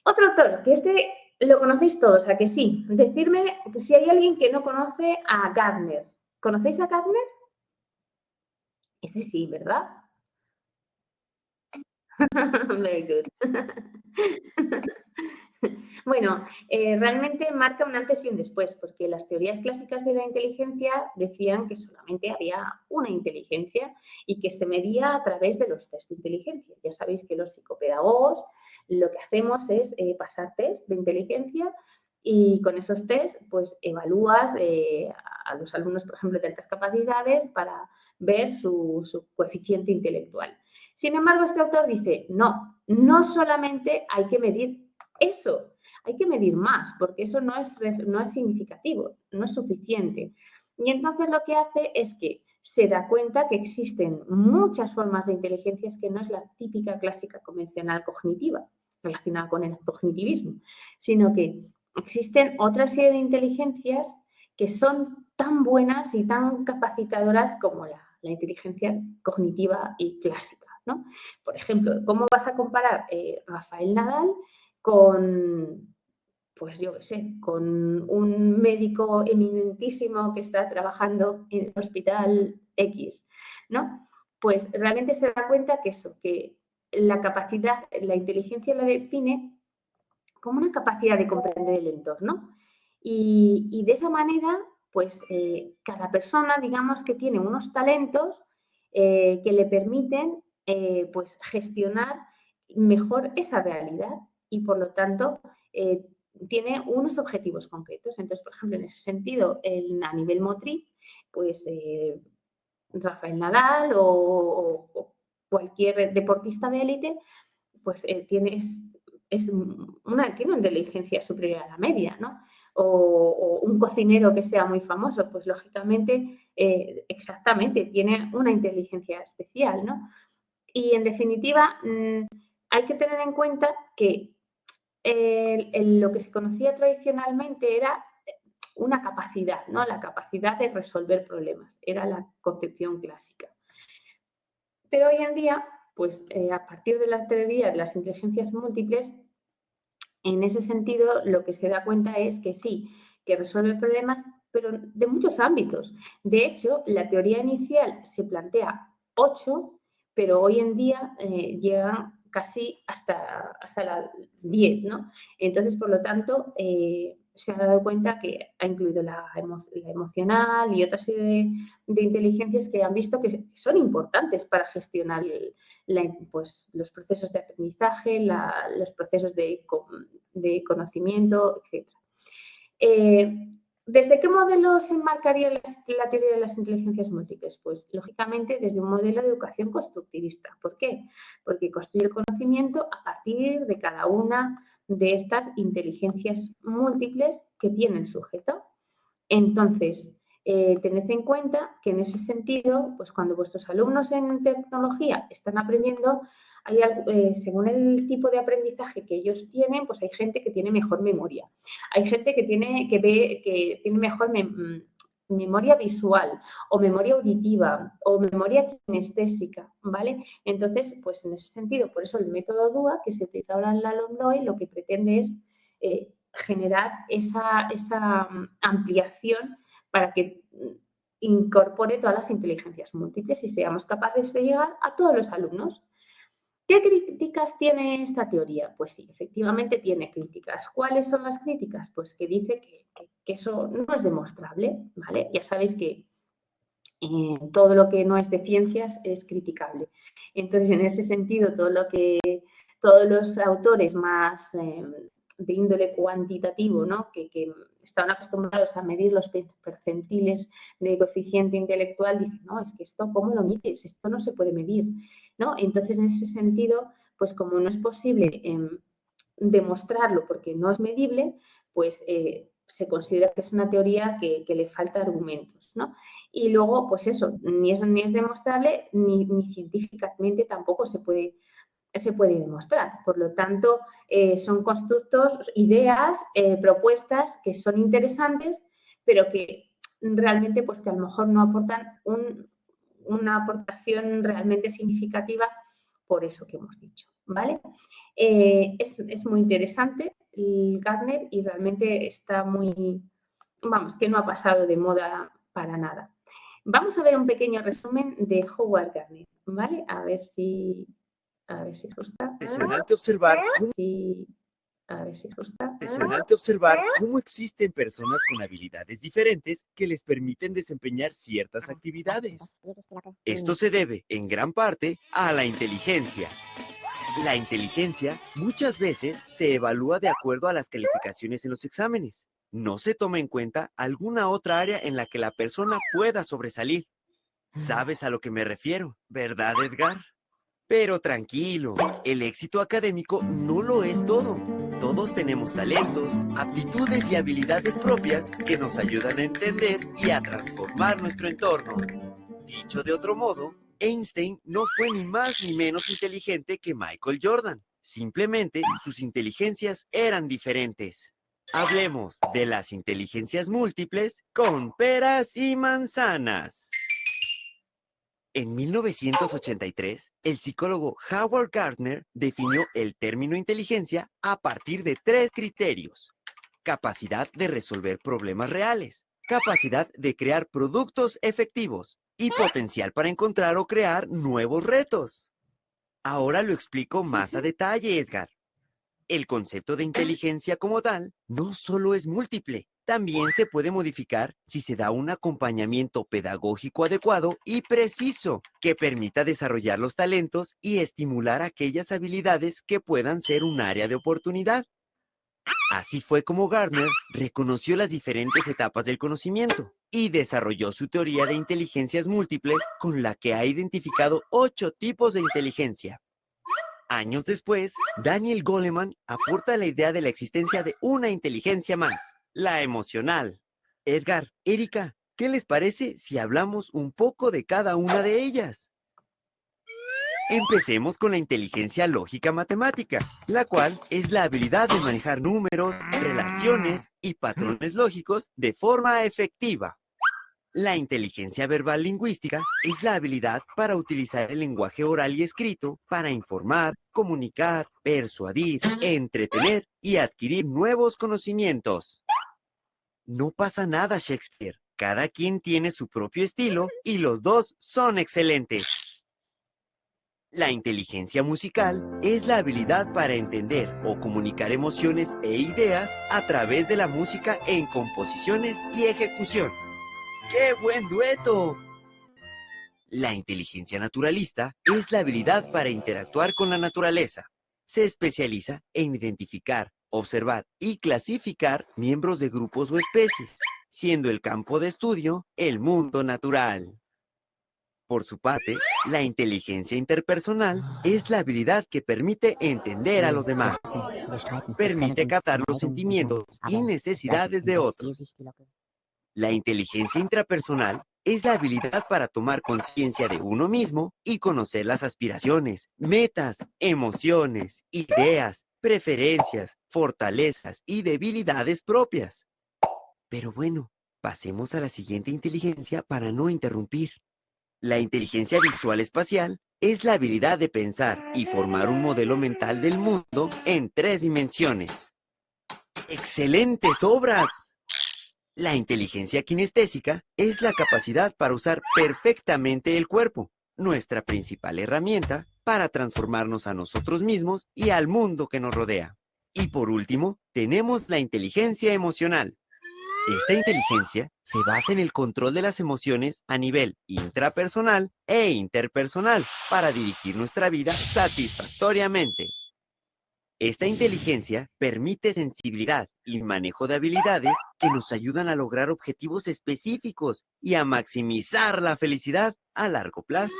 Otro autor, que lo conocéis todos, ¿a que sí? Decidme si hay alguien que no conoce a Gardner. ¿Conocéis a Gardner? Ese sí, ¿verdad? Very good. Bueno, realmente marca un antes y un después, porque las teorías clásicas de la inteligencia decían que solamente había una inteligencia y que se medía a través de los test de inteligencia. Ya sabéis que los psicopedagogos lo que hacemos es pasar test de inteligencia y con esos test pues evalúas a los alumnos, por ejemplo, de altas capacidades para ver su coeficiente intelectual. Sin embargo, este autor dice, no solamente hay que medir eso, hay que medir más, porque eso no es significativo, no es suficiente. Y entonces lo que hace es que se da cuenta que existen muchas formas de inteligencias que no es la típica clásica convencional cognitiva, relacionada con el cognitivismo, sino que existen otra serie de inteligencias que son tan buenas y tan capacitadoras como la inteligencia cognitiva y clásica, ¿no? Por ejemplo, ¿cómo vas a comparar Rafael Nadal con, pues yo qué sé, con un médico eminentísimo que está trabajando en el hospital X, ¿no? Pues realmente se da cuenta que eso, que la capacidad, la inteligencia la define como una capacidad de comprender el entorno y de esa manera, pues cada persona, digamos que tiene unos talentos que le permiten pues gestionar mejor esa realidad y por lo tanto tiene unos objetivos concretos. Entonces, por ejemplo, en ese sentido, a nivel motriz, pues Rafael Nadal o cualquier deportista de élite, pues tiene una inteligencia superior a la media, ¿no? O un cocinero que sea muy famoso, pues lógicamente, exactamente, tiene una inteligencia especial, ¿no? Y en definitiva, hay que tener en cuenta que lo que se conocía tradicionalmente era una capacidad, ¿no? La capacidad de resolver problemas, era la concepción clásica. Pero hoy en día, pues a partir de la teoría de las inteligencias múltiples, en ese sentido lo que se da cuenta es que sí, que resuelve problemas, pero de muchos ámbitos. De hecho, la teoría inicial se plantea 8, pero hoy en día llega casi hasta la 10, ¿no? Entonces, por lo tanto, se ha dado cuenta que ha incluido la emocional y otra serie de inteligencias que han visto que son importantes para gestionar pues, los procesos de aprendizaje, los procesos de conocimiento, etc. ¿Desde qué modelo se enmarcaría la teoría de las inteligencias múltiples? Pues, lógicamente, desde un modelo de educación constructivista. ¿Por qué? Porque construye el conocimiento a partir de cada una de estas inteligencias múltiples que tiene el sujeto. Entonces, tened en cuenta que en ese sentido, pues cuando vuestros alumnos en tecnología están aprendiendo, según el tipo de aprendizaje que ellos tienen, pues hay gente que tiene mejor memoria, hay gente que tiene mejor memoria visual o memoria auditiva o memoria kinestésica, ¿vale? Entonces, pues en ese sentido, por eso el método DUA que se utiliza ahora en la LOMLOE lo que pretende es generar esa ampliación para que incorpore todas las inteligencias múltiples y seamos capaces de llegar a todos los alumnos. ¿Qué críticas tiene esta teoría? Pues sí, efectivamente tiene críticas. ¿Cuáles son las críticas? Pues que dice que eso no es demostrable, ¿vale? Ya sabéis que todo lo que no es de ciencias es criticable. Entonces, en ese sentido, todos los autores más de índole cuantitativo, ¿no? que estaban acostumbrados a medir los percentiles de coeficiente intelectual, dicen, no, es que esto, ¿cómo lo mides? Esto no se puede medir, ¿no? Entonces, en ese sentido, pues como no es posible demostrarlo porque no es medible, pues se considera que es una teoría que le falta argumentos, ¿no? Y luego, pues eso, ni es demostrable, ni científicamente tampoco se puede demostrar. Por lo tanto, son constructos, ideas, propuestas que son interesantes, pero que realmente, pues que a lo mejor no aportan una aportación realmente significativa por eso que hemos dicho, ¿vale? Es muy interesante el Gardner y realmente está muy, vamos, que no ha pasado de moda para nada. Vamos a ver un pequeño resumen de Howard Gardner, ¿vale? A ver si os gusta. Impresionante observar. Sí. A ver si gusta. Impresionante observar cómo existen personas con habilidades diferentes que les permiten desempeñar ciertas actividades. Esto se debe, en gran parte, a la inteligencia. La inteligencia muchas veces se evalúa de acuerdo a las calificaciones en los exámenes. No se toma en cuenta alguna otra área en la que la persona pueda sobresalir. ¿Sabes a lo que me refiero, verdad, Edgar? Pero tranquilo, el éxito académico no lo es todo. Todos tenemos talentos, aptitudes y habilidades propias que nos ayudan a entender y a transformar nuestro entorno. Dicho de otro modo, Einstein no fue ni más ni menos inteligente que Michael Jordan. Simplemente sus inteligencias eran diferentes. Hablemos de las inteligencias múltiples con peras y manzanas. En 1983, el psicólogo Howard Gardner definió el término inteligencia a partir de 3 criterios: capacidad de resolver problemas reales, capacidad de crear productos efectivos y potencial para encontrar o crear nuevos retos. Ahora lo explico más a detalle, Edgar. El concepto de inteligencia como tal no solo es múltiple, también se puede modificar si se da un acompañamiento pedagógico adecuado y preciso que permita desarrollar los talentos y estimular aquellas habilidades que puedan ser un área de oportunidad. Así fue como Gardner reconoció las diferentes etapas del conocimiento y desarrolló su teoría de inteligencias múltiples, con la que ha identificado 8 tipos de inteligencia. Años después, Daniel Goleman aporta la idea de la existencia de una inteligencia más, la emocional. Edgar, Erika, ¿qué les parece si hablamos un poco de cada una de ellas? Empecemos con la inteligencia lógica matemática, la cual es la habilidad de manejar números, relaciones y patrones lógicos de forma efectiva. La inteligencia verbal lingüística es la habilidad para utilizar el lenguaje oral y escrito para informar, comunicar, persuadir, entretener y adquirir nuevos conocimientos. No pasa nada, Shakespeare. Cada quien tiene su propio estilo y los dos son excelentes. La inteligencia musical es la habilidad para entender o comunicar emociones e ideas a través de la música en composiciones y ejecución. ¡Qué buen dueto! La inteligencia naturalista es la habilidad para interactuar con la naturaleza. Se especializa en identificar, observar y clasificar miembros de grupos o especies, siendo el campo de estudio el mundo natural. Por su parte, la inteligencia interpersonal es la habilidad que permite entender a los demás. Permite captar los sentimientos y necesidades de otros. La inteligencia intrapersonal es la habilidad para tomar conciencia de uno mismo y conocer las aspiraciones, metas, emociones, ideas, preferencias, fortalezas y debilidades propias. Pero bueno, pasemos a la siguiente inteligencia para no interrumpir. La inteligencia visual espacial es la habilidad de pensar y formar un modelo mental del mundo en 3 dimensiones. ¡Excelentes obras! La inteligencia kinestésica es la capacidad para usar perfectamente el cuerpo, nuestra principal herramienta para transformarnos a nosotros mismos y al mundo que nos rodea. Y por último, tenemos la inteligencia emocional. Esta inteligencia se basa en el control de las emociones a nivel intrapersonal e interpersonal para dirigir nuestra vida satisfactoriamente. Esta inteligencia permite sensibilidad y manejo de habilidades que nos ayudan a lograr objetivos específicos y a maximizar la felicidad a largo plazo.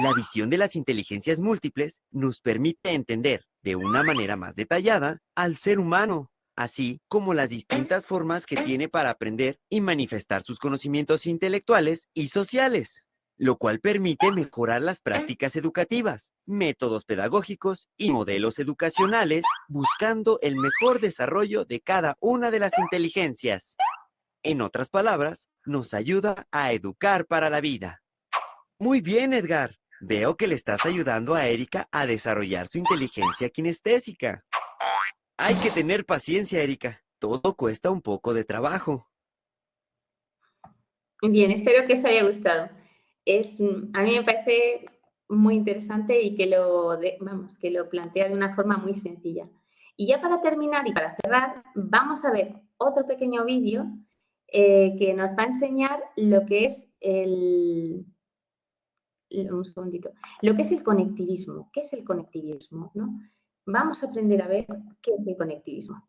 La visión de las inteligencias múltiples nos permite entender de una manera más detallada al ser humano, así como las distintas formas que tiene para aprender y manifestar sus conocimientos intelectuales y sociales, lo cual permite mejorar las prácticas educativas, métodos pedagógicos y modelos educacionales, buscando el mejor desarrollo de cada una de las inteligencias. En otras palabras, nos ayuda a educar para la vida. Muy bien, Edgar. Veo que le estás ayudando a Erika a desarrollar su inteligencia kinestésica. Hay que tener paciencia, Erika. Todo cuesta un poco de trabajo. Bien, espero que os haya gustado. A mí me parece muy interesante y que lo plantea de una forma muy sencilla. Y ya para terminar y para cerrar, vamos a ver otro pequeño vídeo que nos va a enseñar lo que es un segundito, lo que es el conectivismo. ¿Qué es el conectivismo? ¿No? Vamos a aprender a ver qué es el conectivismo.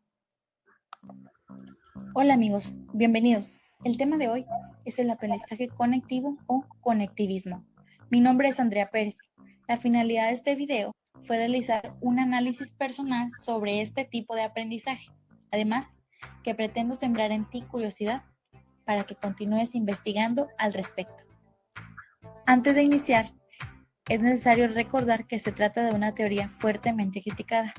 Hola amigos, bienvenidos. El tema de hoy es el aprendizaje conectivo o conectivismo. Mi nombre es Andrea Pérez. La finalidad de este video fue realizar un análisis personal sobre este tipo de aprendizaje. Además, que pretendo sembrar en ti curiosidad para que continúes investigando al respecto. Antes de iniciar, es necesario recordar que se trata de una teoría fuertemente criticada,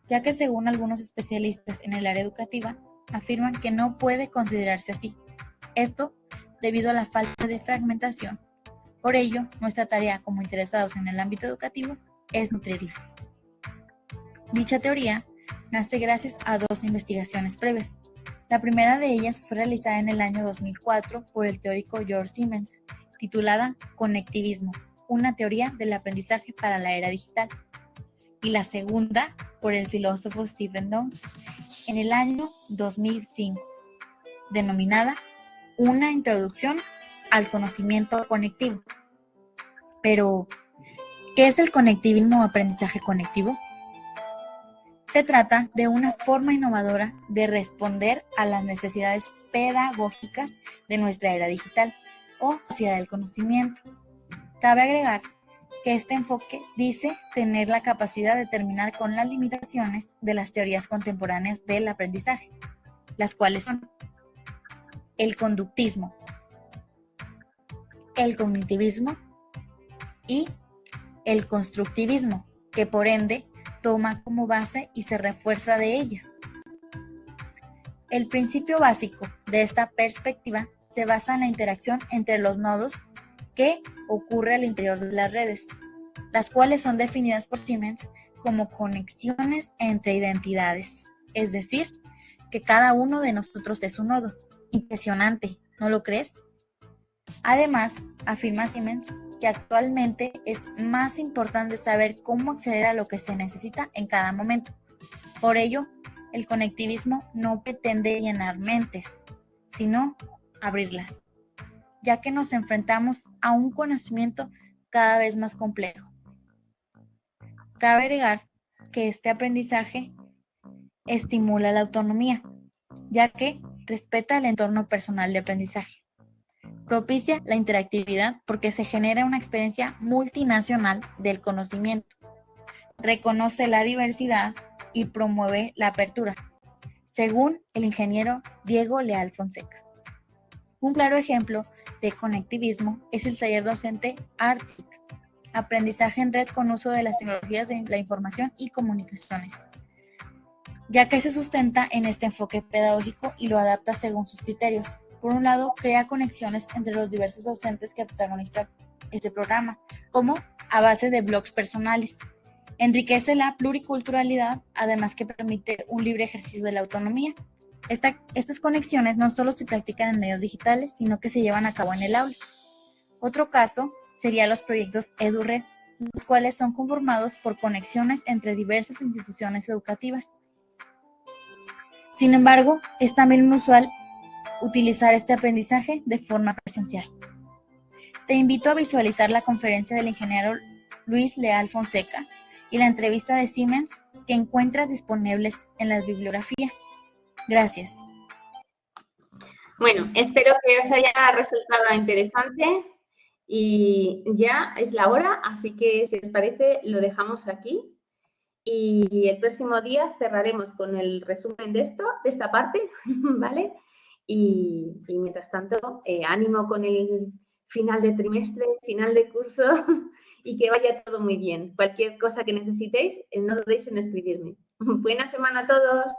ya que según algunos especialistas en el área educativa, afirman que no puede considerarse así. Esto debido a la falta de fragmentación. Por ello, nuestra tarea como interesados en el ámbito educativo es nutrirla. Dicha teoría nace gracias a dos investigaciones previas. La primera de ellas fue realizada en el año 2004 por el teórico George Siemens, titulada Conectivismo, una teoría del aprendizaje para la era digital. Y la segunda por el filósofo Stephen Downes en el año 2005, denominada Una introducción al conocimiento conectivo. Pero, ¿qué es el conectivismo o aprendizaje conectivo? Se trata de una forma innovadora de responder a las necesidades pedagógicas de nuestra era digital o sociedad del conocimiento. Cabe agregar que este enfoque dice tener la capacidad de terminar con las limitaciones de las teorías contemporáneas del aprendizaje, las cuales son el conductismo, el cognitivismo y el constructivismo, que por ende toma como base y se refuerza de ellas. El principio básico de esta perspectiva se basa en la interacción entre los nodos que ocurre al interior de las redes, las cuales son definidas por Siemens como conexiones entre identidades, es decir, que cada uno de nosotros es un nodo. Impresionante, ¿no lo crees? Además, afirma Siemens que actualmente es más importante saber cómo acceder a lo que se necesita en cada momento. Por ello, el conectivismo no pretende llenar mentes, sino abrirlas, ya que nos enfrentamos a un conocimiento cada vez más complejo. Cabe agregar que este aprendizaje estimula la autonomía, ya que respeta el entorno personal de aprendizaje. Propicia la interactividad porque se genera una experiencia multinacional del conocimiento. Reconoce la diversidad y promueve la apertura, según el ingeniero Diego Leal Fonseca. Un claro ejemplo de conectivismo es el taller docente ARTIC, aprendizaje en red con uso de las tecnologías de la información y comunicaciones, ya que se sustenta en este enfoque pedagógico y lo adapta según sus criterios. Por un lado, crea conexiones entre los diversos docentes que protagonizan este programa, como a base de blogs personales. Enriquece la pluriculturalidad, además que permite un libre ejercicio de la autonomía. Estas conexiones no solo se practican en medios digitales, sino que se llevan a cabo en el aula. Otro caso serían los proyectos EduRed, los cuales son conformados por conexiones entre diversas instituciones educativas. Sin embargo, es también inusual utilizar este aprendizaje de forma presencial. Te invito a visualizar la conferencia del ingeniero Luis Leal Fonseca y la entrevista de Siemens que encuentras disponibles en la bibliografía. Gracias. Bueno, espero que os haya resultado interesante y ya es la hora, así que si os parece lo dejamos aquí y el próximo día cerraremos con el resumen de esta parte, ¿vale? Y mientras tanto, ánimo con el final de trimestre, final de curso y que vaya todo muy bien. Cualquier cosa que necesitéis, no dudéis en escribirme. Buena semana a todos.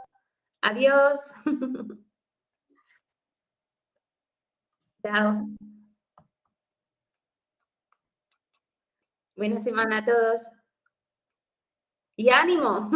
Adiós. Chao. Buena semana a todos. Y ánimo.